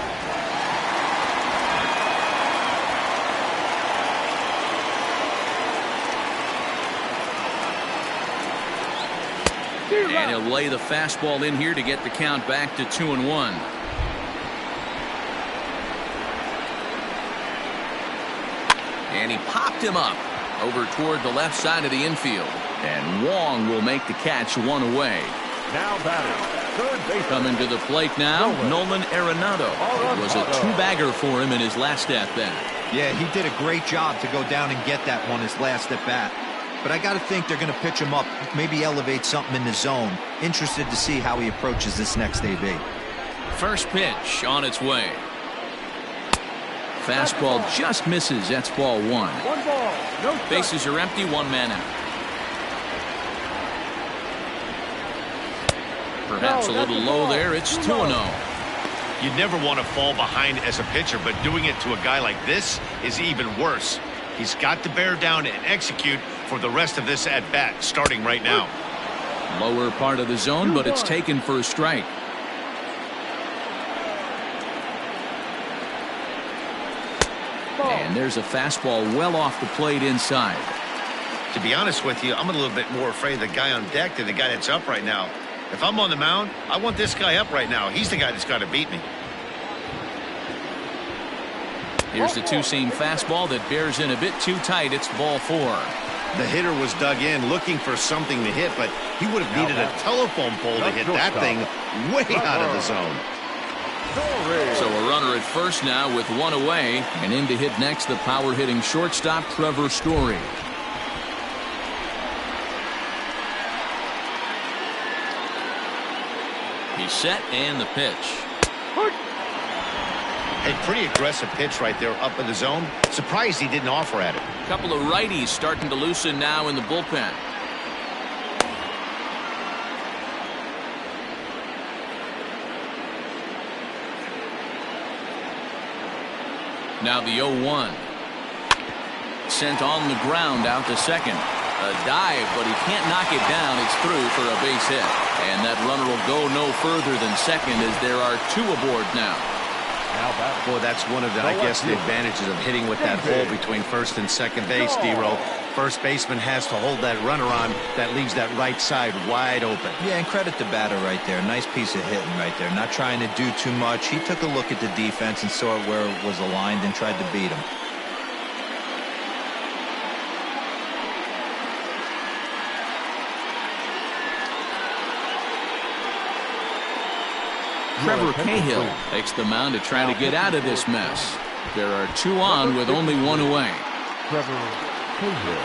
And he'll lay the fastball in here to get the count back to 2-1. And he popped him up over toward the left side of the infield. And Wong will make the catch 1 away. Now batting, third base. Coming to the plate now, Nolan Arenado. It was a 2-bagger for him in his last at-bat. Yeah, he did a great job to go down and get that one his last at-bat. But I got to think they're going to pitch him up, maybe elevate something in the zone. Interested to see how he approaches this next AB. First pitch on its way. Fastball just misses. That's ball 1. 1 ball. No strike. Bases are empty. 1 man out. Perhaps a little low there. It's 2-0. You never want to fall behind as a pitcher, but doing it to a guy like this is even worse. He's got to bear down and execute for the rest of this at-bat, starting right now. Lower part of the zone, but it's taken for a strike. And there's a fastball well off the plate inside. To be honest with you, I'm a little bit more afraid of the guy on deck than the guy that's up right now. If I'm on the mound, I want this guy up right now. He's the guy that's got to beat me. Here's the two-seam fastball that bears in a bit too tight. It's ball 4. The hitter was dug in looking for something to hit, but he would have needed a telephone pole to hit that thing way out of the zone. So a runner at first now with one away, and in to hit next the power-hitting shortstop Trevor Story. He's set and the pitch. A pretty aggressive pitch right there up in the zone. Surprised he didn't offer at it. A couple of righties starting to loosen now in the bullpen. Now the 0-1. Sent on the ground out to second. A dive, but he can't knock it down. It's through for a base hit. And that runner will go no further than second as there are 2 aboard now. Boy, that's one of the, I guess, the advantages of hitting with that hole between first and second base, D-Row. First baseman has to hold that runner on. That leaves that right side wide open. Yeah, and credit the batter right there. Nice piece of hitting right there. Not trying to do too much. He took a look at the defense and saw where it was aligned and tried to beat him. Trevor Cahill takes the mound to try to get out of this mess. There are 2 on with only 1 away. Trevor Cahill.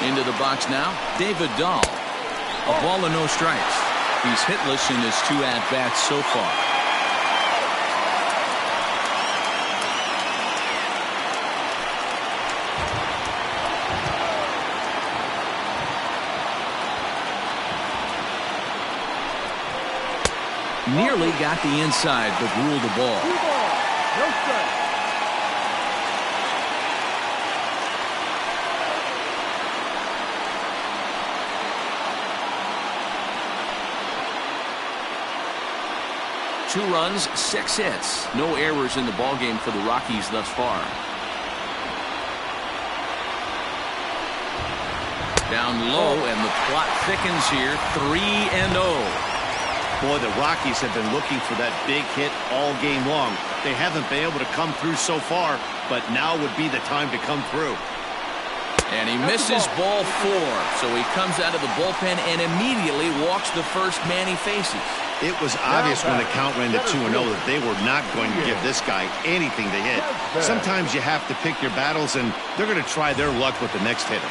Into the box now, David Dahl. A ball and no strikes. He's hitless in his 2 at-bats so far. Nearly got the inside, but ruled the ball. 2 balls, no strikes. Two runs, 6 hits. No errors in the ballgame for the Rockies thus far. Down low, and the plot thickens here. 3-0. Boy, the Rockies have been looking for that big hit all game long. They haven't been able to come through so far, but now would be the time to come through. And he misses ball 4, so he comes out of the bullpen and immediately walks the first man he faces. It was obvious when the count ran to 2-0 that they were not going to give this guy anything to hit. Sometimes you have to pick your battles, and they're going to try their luck with the next hitter.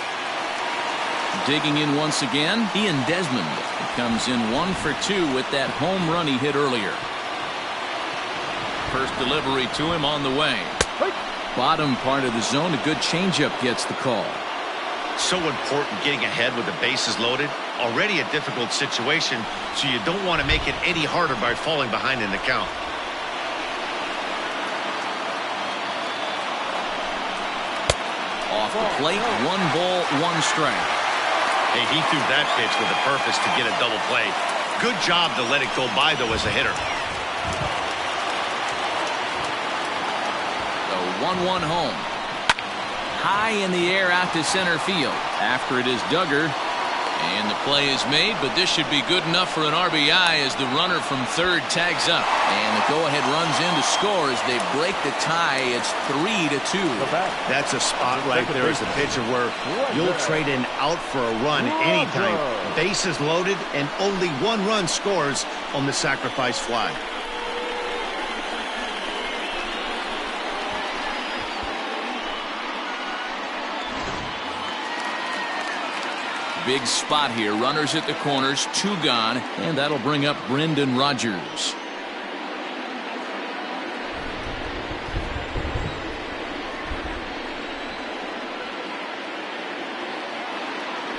Digging in once again, Ian Desmond. He comes in 1 for 2 with that home run he hit earlier. First delivery to him on the way. Bottom part of the zone, a good changeup gets the call. So important getting ahead with the bases loaded. Already a difficult situation, so you don't want to make it any harder by falling behind in the count. Off the plate, 1 ball, 1 strike. Hey, he threw that pitch with a purpose to get a double play. Good job to let it go by, though, as a hitter. The 1-1 home. High in the air out to center field. After it is Duggar. And the play is made, but this should be good enough for an RBI as the runner from third tags up. And the go-ahead runs in to score as they break the tie. It's 3-2. That's a spot right there as a pitcher where you'll trade an out for a run anytime. Bases loaded, and only 1 run scores on the sacrifice fly. Big spot here. Runners at the corners, 2 gone, and that'll bring up Brendan Rodgers.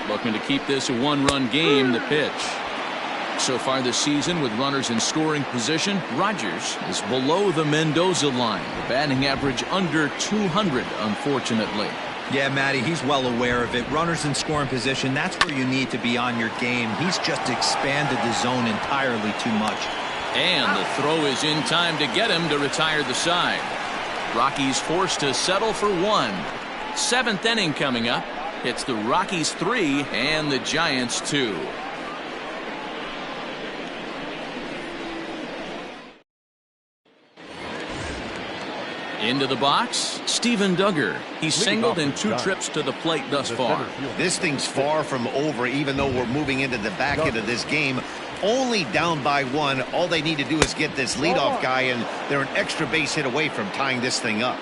Looking to keep this a 1-run game. The pitch. So far this season, with runners in scoring position, Rodgers is below the Mendoza line. The batting average under 200, unfortunately. Yeah, Matty, he's well aware of it. Runners in scoring position, that's where you need to be on your game. He's just expanded the zone entirely too much. And the throw is in time to get him to retire the side. Rockies forced to settle for 1. 7th inning coming up. It's the Rockies 3 and the Giants 2. Into the box, Steven Duggar. He's singled in 2 trips to the plate thus far. This thing's far from over, even though we're moving into the back end of this game. Only down by 1. All they need to do is get this leadoff guy, and they're an extra base hit away from tying this thing up.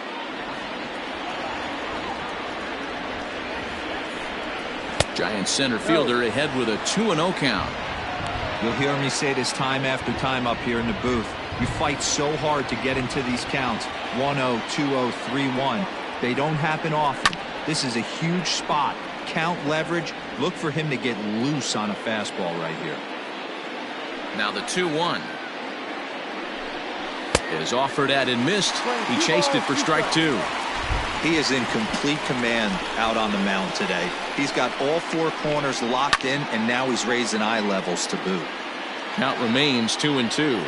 Giants center fielder ahead with a 2-0 count. You'll hear me say this time after time up here in the booth. You fight so hard to get into these counts. 1-0, 2-0, 3-1. They don't happen often. This is a huge spot. Count leverage. Look for him to get loose on a fastball right here. Now the 2-1 is offered at and missed. He chased it for strike 2. He is in complete command out on the mound today. He's got all 4 corners locked in, and now he's raising eye levels to boot. Count remains 2-2.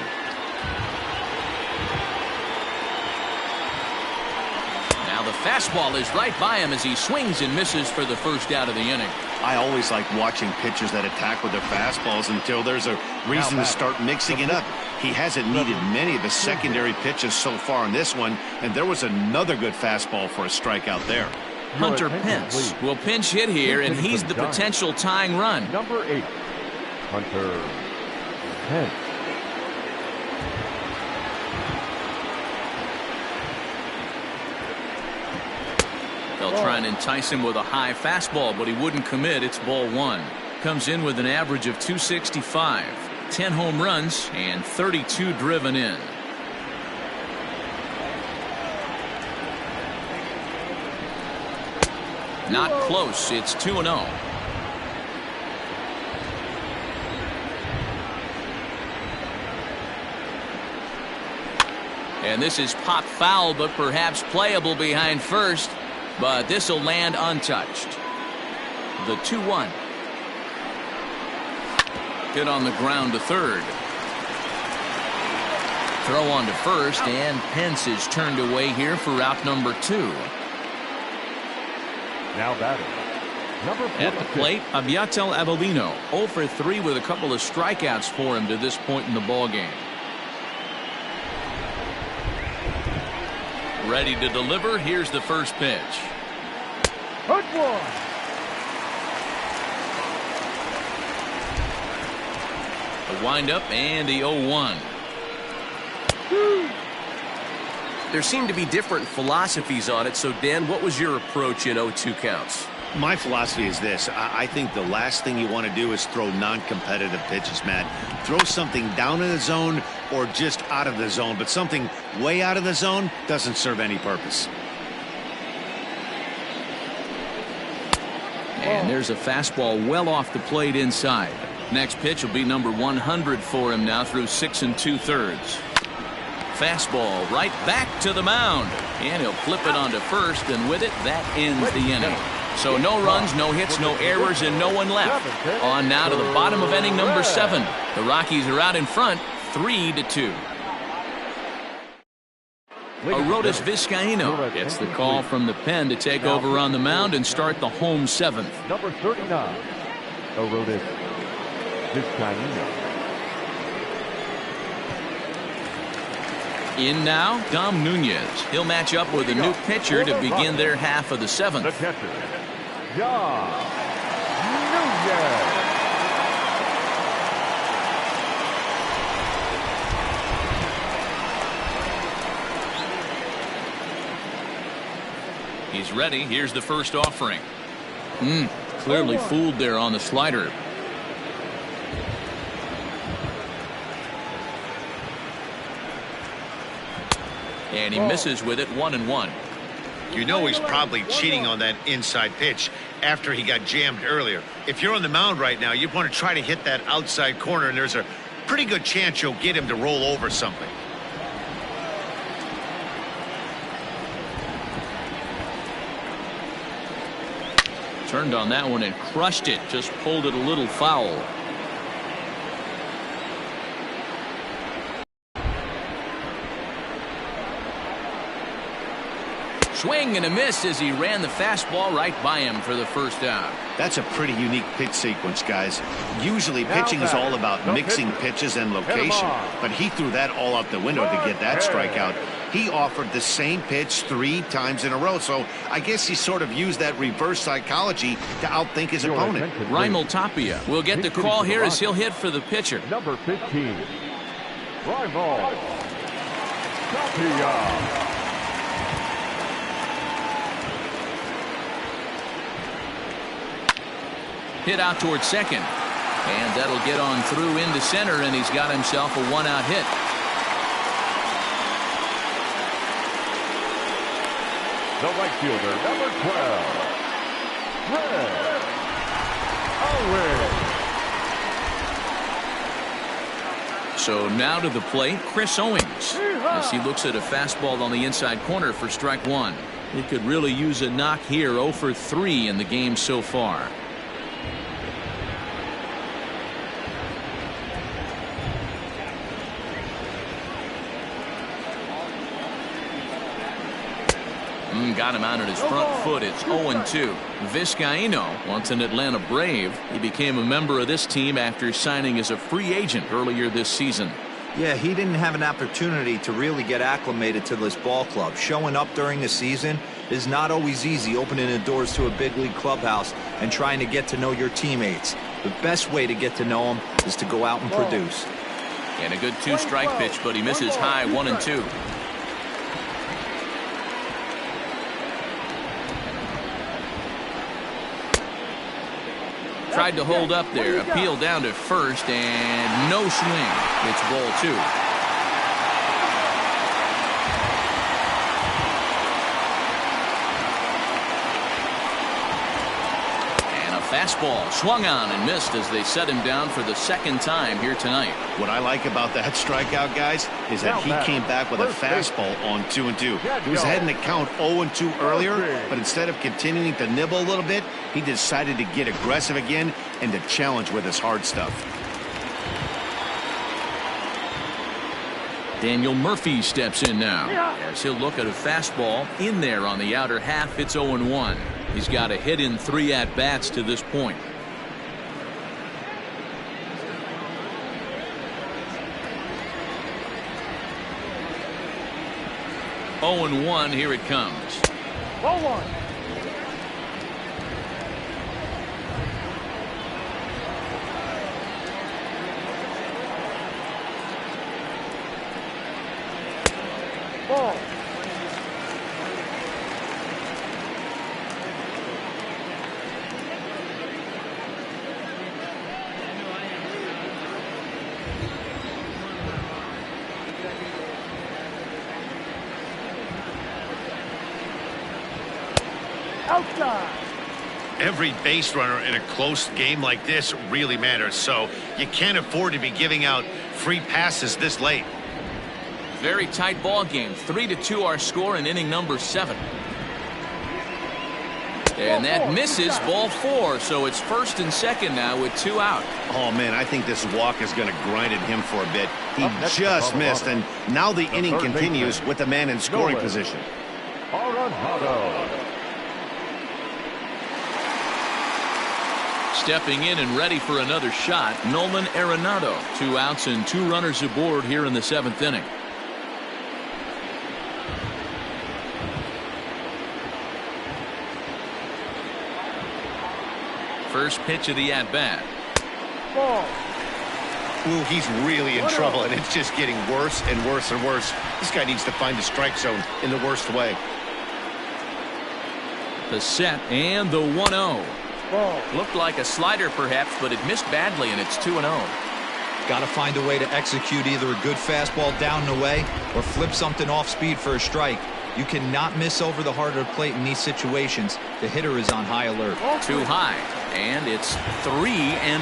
Now the fastball is right by him as he swings and misses for the first out of the inning. I always like watching pitchers that attack with their fastballs until there's a reason to start mixing it up. He hasn't needed many of his secondary pitches so far in this one, and there was another good fastball for a strikeout there. Hunter Pence will pinch hit here, and he's the potential tying run. Number 8, Hunter Pence. They'll try and entice him with a high fastball, but he wouldn't commit. It's ball 1. Comes in with an average of 265. 10 home runs and 32 driven in. Not close. It's 2-0. And this is pop foul, but perhaps playable behind first. But this will land untouched. The 2-1. Hit on the ground to third. Throw on to first, and Pence is turned away here for out number 2. Now batting, number 46. At the plate, Abiatel Avelino, 0 for 3 with a couple of strikeouts for him to this point in the ballgame. Ready to deliver. Here's the first pitch. Good one. The windup and the 0-1. There seem to be different philosophies on it. So, Dan, what was your approach in 0-2 counts? My philosophy is this. I think the last thing you want to do is throw non-competitive pitches, Matt. Throw something down in the zone or just out of the zone, but something way out of the zone doesn't serve any purpose. And there's a fastball well off the plate inside. Next pitch will be number 100 for him now through 6 2/3. Fastball right back to the mound. And he'll flip it onto first, and with it, that ends the inning. So no runs, no hits, no errors, and no one left. On now to the bottom of inning number 7. The Rockies are out in front, 3-2. Arodys Vizcaíno gets the call from the pen to take over on the mound and start the home 7th. Number 39, Arodys Vizcaíno. In now, Dom Nunez. He'll match up with a new pitcher to begin their half of the 7th. The catcher, Dom Nunez. He's ready. Here's the first offering. Clearly fooled there on the slider. And he misses with it, 1-1. You know he's probably cheating on that inside pitch after he got jammed earlier. If you're on the mound right now, you want to try to hit that outside corner, and there's a pretty good chance you'll get him to roll over something. Turned on that one and crushed it. Just pulled it a little foul. Swing and a miss as he ran the fastball right by him for the first out. That's a pretty unique pitch sequence, guys. Usually pitching is all about mixing pitches and location, but he threw that all out the window to get that strikeout. He offered the same pitch 3 times in a row, so I guess he sort of used that reverse psychology to outthink his opponent. Raimel Tapia will get the call here as he'll hit for the pitcher. Number 15, Raimel Tapia. Hit out towards second. And that'll get on through into center, and he's got himself a 1-out hit. The right fielder, number 12, Red Owens. So now to the plate, Chris Owens, as he looks at a fastball on the inside corner for strike 1. He could really use a knock here. 0 for 3 in the game so far. Got him out at his front foot. It's 0-2. Vizcaíno, once an Atlanta Brave, he became a member of this team after signing as a free agent earlier this season. Yeah, he didn't have an opportunity to really get acclimated to this ball club. Showing up during the season is not always easy, opening the doors to a big league clubhouse and trying to get to know your teammates. The best way to get to know them is to go out and produce. And a good 2-strike pitch, but he misses high, 1-2. Tried to hold up there, appeal down to first, and no swing. It's ball 2. And a fastball swung on and missed as they set him down for the second time here tonight. What I like about that strikeout, guys, is that he came back with a fastball on 2-2. He was ahead in the count 0-2 earlier, but instead of continuing to nibble a little bit, he decided to get aggressive again and to challenge with his hard stuff. Daniel Murphy steps in now as he'll look at a fastball in there on the outer half. It's 0-1. He's got a hit in 3 at-bats to this point. Oh and 1, here it comes. 0-1. Ball. Outside. Every base runner in a close game like this really matters, so you can't afford to be giving out free passes this late. Very tight ball game. 3-2 our score in inning number 7. And that misses, ball 4. So it's first and second now with 2 out. Oh, man, I think this walk is going to grind at him for a bit. He just missed, and now the inning continues with the man in scoring position. Stepping in and ready for another shot, Nolan Arenado. 2 outs and 2 runners aboard here in the 7th inning. First pitch of the at-bat. Ooh, he's really in trouble, and it's just getting worse and worse and worse. This guy needs to find the strike zone in the worst way. The set and the 1-0. Ball. Looked like a slider perhaps, but it missed badly, and it's 2-0. Got to find a way to execute either a good fastball down and away or flip something off speed for a strike. You cannot miss over the heart of the plate in these situations. The hitter is on high alert. Too high, and it's 3-0.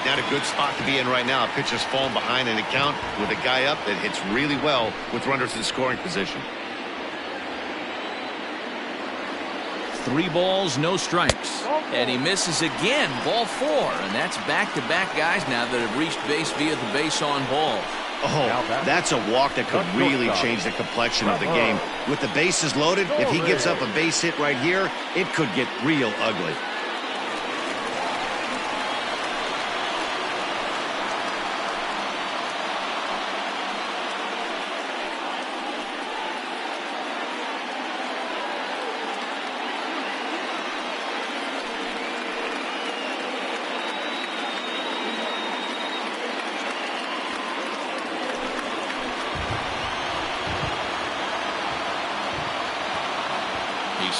Not a good spot to be in right now. Pitcher's falling behind in a count with a guy up that hits really well with runners in scoring position. 3 balls, no strikes. And he misses again, ball 4. And that's back-to-back guys now that have reached base via the base on ball. Oh, that's a walk that could really change the complexion of the game. With the bases loaded, if he gives up a base hit right here, it could get real ugly.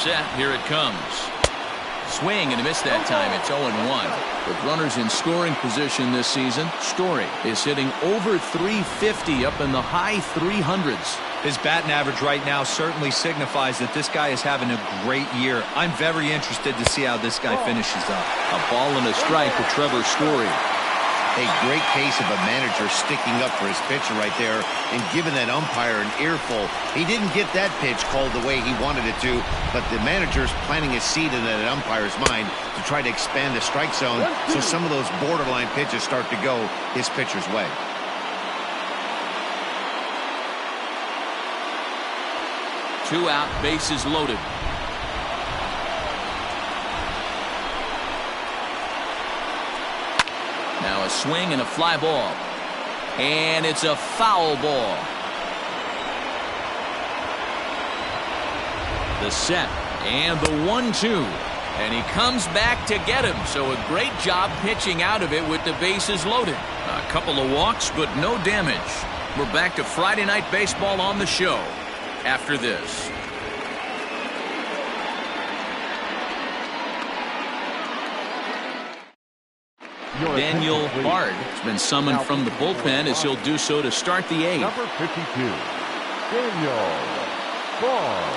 Set, here it comes. Swing and a miss that time. It's 0-1. With runners in scoring position this season, Story is hitting over 350 up in the high 300s. His batting average right now certainly signifies that this guy is having a great year. I'm very interested to see how this guy finishes up. A ball and a strike to Trevor Story. A great case of a manager sticking up for his pitcher right there and giving that umpire an earful. He didn't get that pitch called the way he wanted it to, but the manager's planting a seed in that umpire's mind to try to expand the strike zone so some of those borderline pitches start to go his pitcher's way. Two out, bases loaded. Now a swing and a fly ball. And it's a foul ball. The set and the 1-2. And he comes back to get him. So a great job pitching out of it with the bases loaded. A couple of walks, but no damage. We're back to Friday Night Baseball on the show after this. Daniel Bard has been summoned from the bullpen as he'll do so to start the 8th. Number 52, Daniel Bard.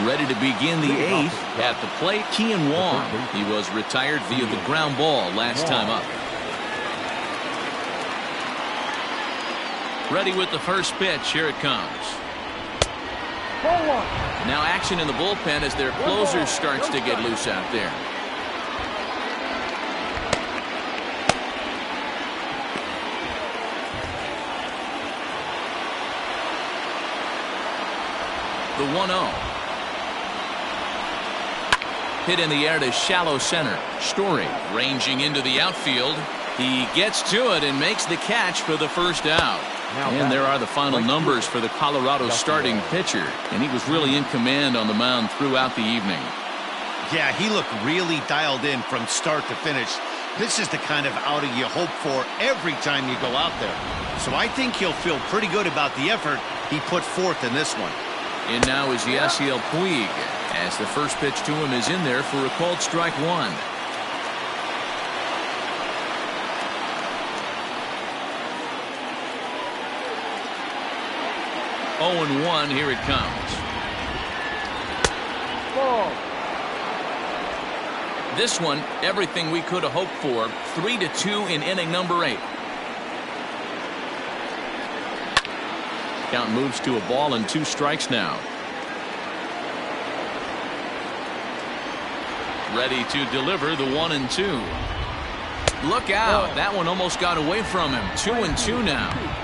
Ready to begin the 8th at the plate, Kian Wong. He was retired via the ground ball last time up. Ready with the first pitch. Here it comes. Now action in the bullpen as their closer starts to get loose out there. The 1-0. Hit in the air to shallow center. Story ranging into the outfield. He gets to it and makes the catch for the first out. And there are the final numbers for the Colorado starting pitcher. And he was really in command on the mound throughout the evening. Yeah, he looked really dialed in from start to finish. This is the kind of outing you hope for every time you go out there. So I think he'll feel pretty good about the effort he put forth in this one. And now is Yasiel Puig as the first pitch to him is in there for a called strike 1. Oh, and 1. Here it comes. Ball. This one, everything we could have hoped for. 3-2 in inning number 8. Count moves to a ball and 2 strikes now. Ready to deliver the 1-2. Look out. That one almost got away from him. 2-2 now.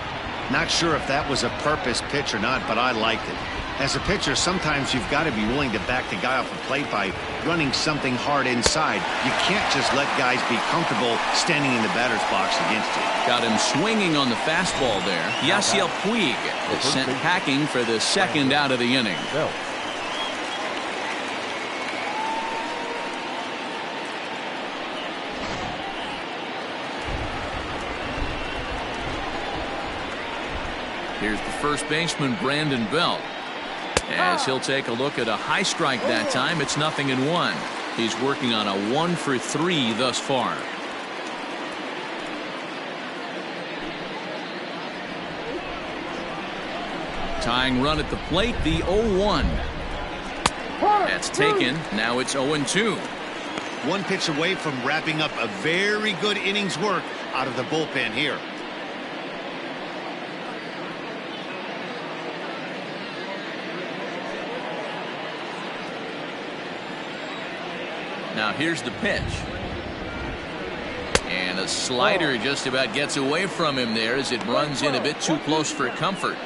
Not sure if that was a purpose pitch or not, but I liked it. As a pitcher, sometimes you've got to be willing to back the guy off the plate by running something hard inside. You can't just let guys be comfortable standing in the batter's box against you. Got him swinging on the fastball there. Yasiel Puig is sent packing for the second out of the inning. Here's the first baseman, Brandon Belt. As he'll take a look at a high strike that time, it's 0-1. He's working on a 1-for-3 thus far. Tying run at the plate, the 0-1. That's taken. Now it's 0-2. One pitch away from wrapping up a very good innings work out of the bullpen here. Now here's the pitch. And a slider just about gets away from him there as it runs in a bit too close for comfort.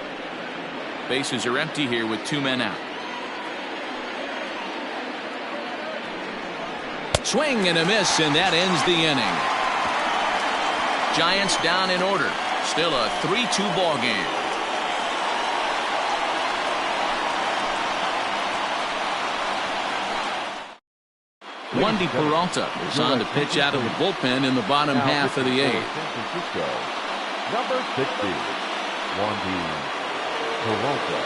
Bases are empty here with 2 men out. Swing and a miss, and that ends the inning. Giants down in order. Still a 3-2 ball game. Wandy Peralta is on to pitch out of the bullpen in the bottom half of the 8th. Number 60, Wandy Peralta.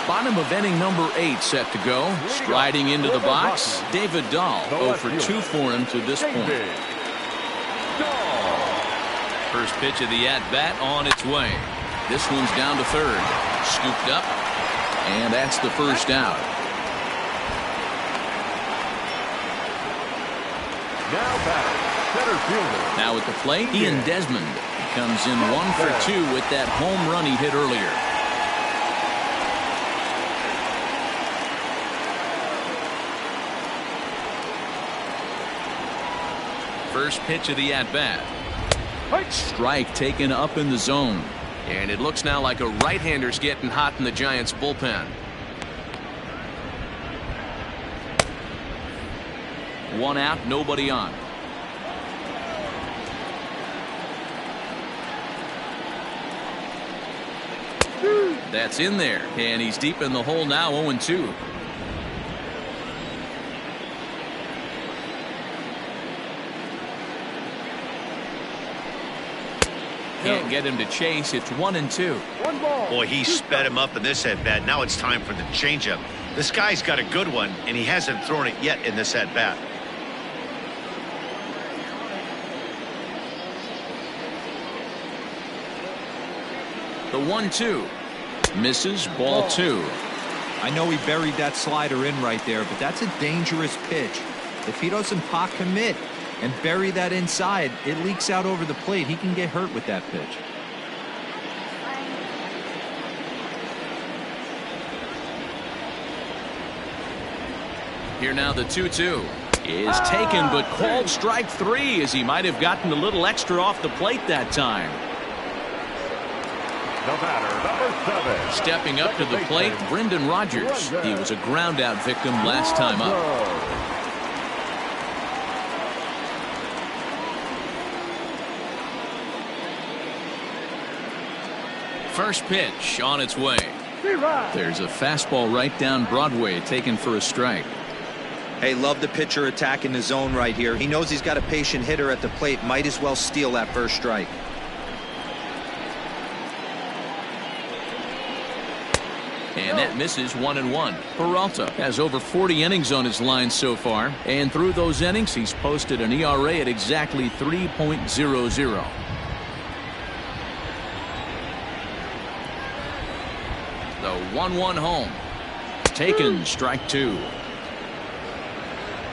Bottom of inning number 8 set to go. Striding into the box, David Dahl. 0 for 2 for him to this point. First pitch of the at-bat on its way. This one's down to third. Scooped up. And that's the first out. Now batting, center fielder. Now at the plate, Ian Desmond. He comes in 1 for 2 with that home run he hit earlier. First pitch of the at-bat. Strike taken up in the zone. And it looks now like a right-hander's getting hot in the Giants bullpen. One out, nobody on. That's in there, and he's deep in the hole now, 0-2. Can't get him to chase. It's 1-2. Boy, he sped him up in this at-bat. Now it's time for the changeup. This guy's got a good one, and he hasn't thrown it yet in this at-bat. The 1-2 misses, ball 2. I know he buried that slider in right there, but that's a dangerous pitch. If he doesn't pot commit and bury that inside, it leaks out over the plate. He can get hurt with that pitch. Here now the 2-2 is taken, but called strike 3 as he might have gotten a little extra off the plate that time. The batter, number 7. Stepping up to the plate, Brendan Rodgers. He was a ground out victim last time up. First pitch on its way. There's a fastball right down Broadway taken for a strike. Hey, love the pitcher attacking the zone right here. He knows he's got a patient hitter at the plate. Might as well steal that first strike. And that misses, 1-1. Peralta has over 40 innings on his line so far, and through those innings he's posted an ERA at exactly 3.00. The 1-1 home. Taken, strike 2.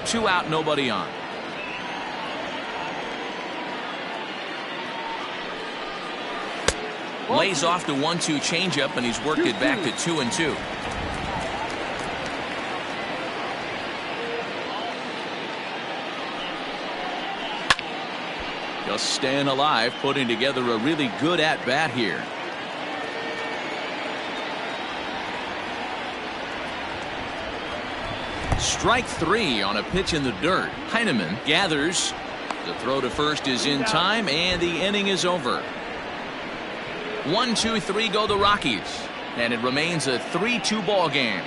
2 out, nobody on. Lays off the 1-2 changeup, and he's worked it back to 2-2. Just staying alive, putting together a really good at-bat here. Strike 3 on a pitch in the dirt. Heineman gathers. The throw to first is in time, and the inning is over. 1-2-3 go the Rockies, and it remains a 3-2 ball game.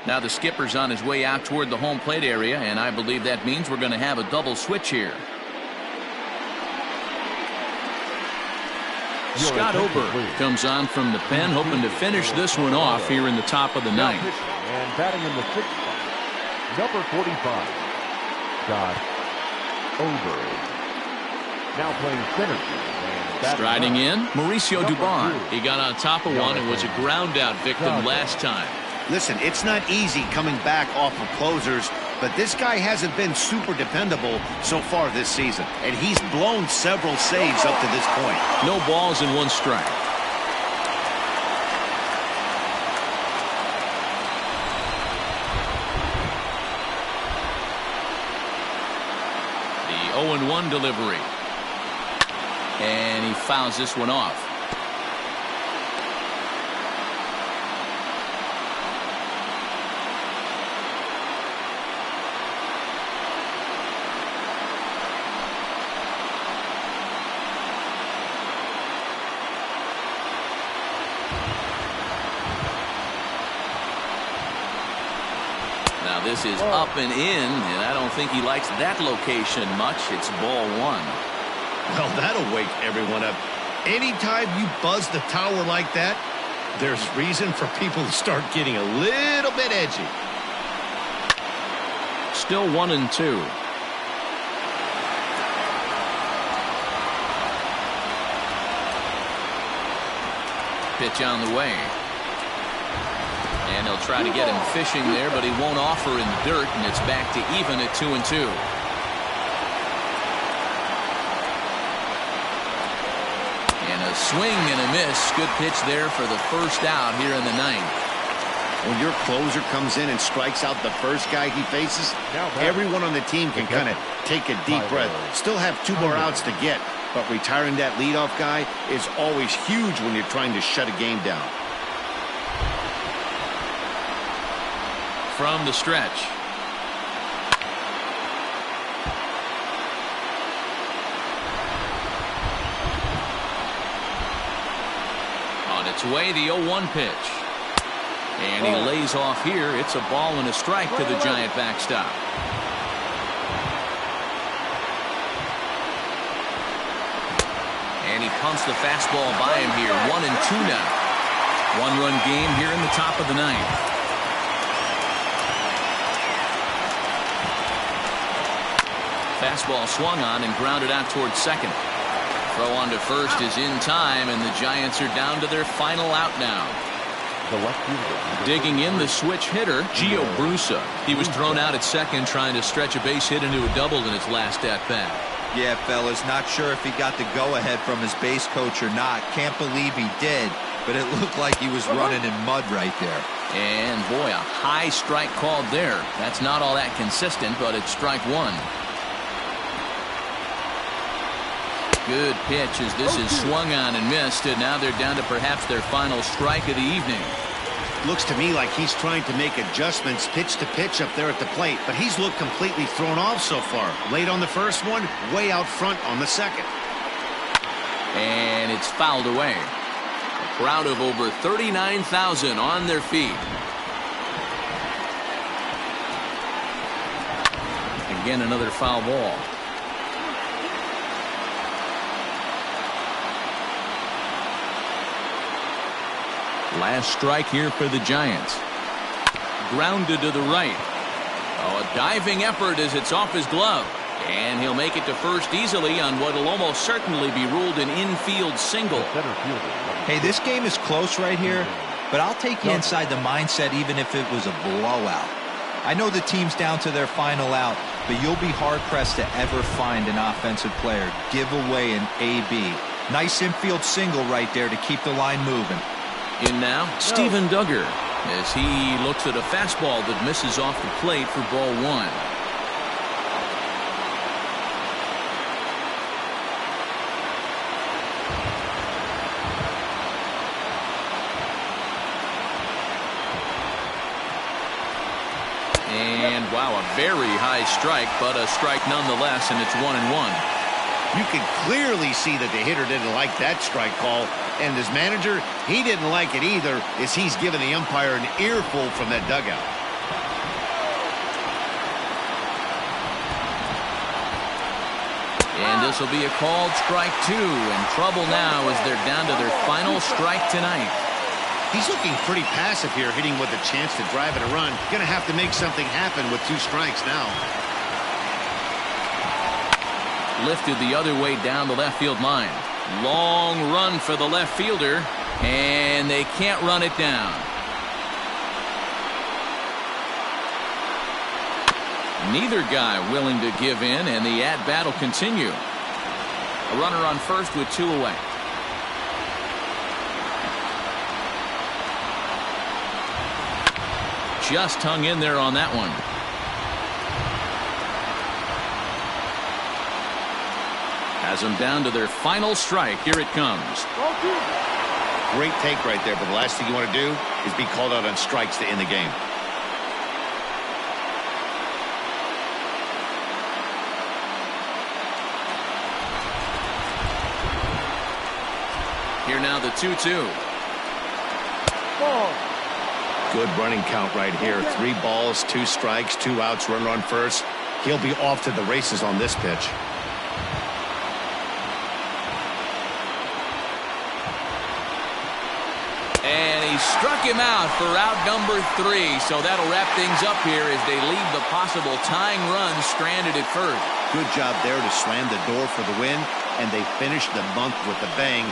Now the skipper's on his way out toward the home plate area, and I believe that means we're going to have a double switch here. Scott Ober comes on from the pen, hoping to finish this one off here in the top of the ninth. And batting in the 6th spot, number 45, Scott Ober. Now playing center field. Striding in, Mauricio Dubon. He got on top of one and was a ground out victim last time. Listen, it's not easy coming back off of closers, but this guy hasn't been super dependable so far this season, and he's blown several saves up to this point. No balls and 1 strike. The 0-1 delivery. And he fouls this one off. This is up and in, and I don't think he likes that location much. It's ball 1. Well, that'll wake everyone up. Anytime you buzz the tower like that, there's reason for people to start getting a little bit edgy. Still 1-2. Pitch on the way. And they'll try to get him fishing there, but he won't offer in the dirt, and it's back to even at 2-2. And a swing and a miss. Good pitch there for the first out here in the 9th. When your closer comes in and strikes out the first guy he faces, everyone on the team can kind of take a deep breath. Still have 2 more outs to get, but retiring that leadoff guy is always huge when you're trying to shut a game down. From the stretch. On its way, the 0-1 pitch. And he lays off here. It's a ball and a strike to the Giant backstop. And he pumps the fastball by him here. 1-2 now. 1-run game here in the top of the 9th. Fastball swung on and grounded out towards second. Throw on to first is in time, and the Giants are down to their final out now. Digging in, the switch hitter, Gio Brusa. He was thrown out at second trying to stretch a base hit into a double in his last at-bat. Yeah, fellas, not sure if he got the go-ahead from his base coach or not. Can't believe he did, but it looked like he was running in mud right there. And boy, a high strike called there. That's not all that consistent, but it's strike 1. Good pitch as this is swung on and missed, and now they're down to perhaps their final strike of the evening. Looks to me like he's trying to make adjustments pitch to pitch up there at the plate, but he's looked completely thrown off so far. Late on the first one, way out front on the second. And it's fouled away. A crowd of over 39,000 on their feet. Again, another foul ball. Last strike here for the Giants. Grounded to the right. Oh, a diving effort as it's off his glove. And he'll make it to first easily on what will almost certainly be ruled an infield single. Hey, this game is close right here, but I'll take you inside the mindset even if it was a blowout. I know the team's down to their final out, but you'll be hard-pressed to ever find an offensive player give away an AB. Nice infield single right there to keep the line moving. In now, Steven Duggar, as he looks at a fastball that misses off the plate for ball 1. And wow, a very high strike, but a strike nonetheless, and it's 1-1. You can clearly see that the hitter didn't like that strike call, and his manager, he didn't like it either, as he's given the umpire an earful from that dugout. And this will be a called strike 2. And trouble now as they're down to their final strike tonight. He's looking pretty passive here, hitting with a chance to drive in a run. Gonna have to make something happen with 2 strikes now. Lifted the other way down the left field line. Long run for the left fielder. And they can't run it down. Neither guy willing to give in, and the at-bat will continue. A runner on first with 2 away. Just hung in there on that one. Has them down to their final strike. Here it comes. Great take right there, but the last thing you want to do is be called out on strikes to end the game. Here now the 2-2. Good running count right here. 3 balls, 2 strikes, 2 outs, runner on first. He'll be off to the races on this pitch. And he struck him out for out number 3. So that'll wrap things up here as they leave the possible tying run stranded at first. Good job there to slam the door for the win, and they finish the month with a bang,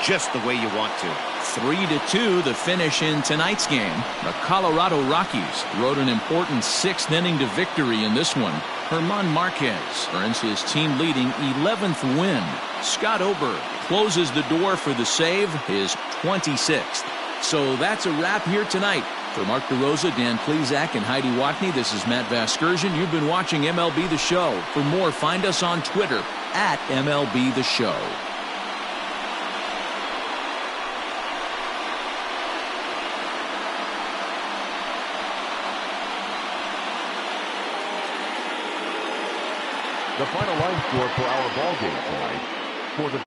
just the way you want to. 3-2 the finish in tonight's game. The Colorado Rockies rode an important 6th inning to victory in this one. German Marquez earns his team leading 11th win. Scott Oberg closes the door for the save, his 26th. So that's a wrap here tonight. For Mark DeRosa, Dan Plesac, and Heidi Watney, this is Matt Vasgersian. You've been watching MLB The Show. For more, find us on Twitter at MLB The Show. The final line score for our ball game tonight. For the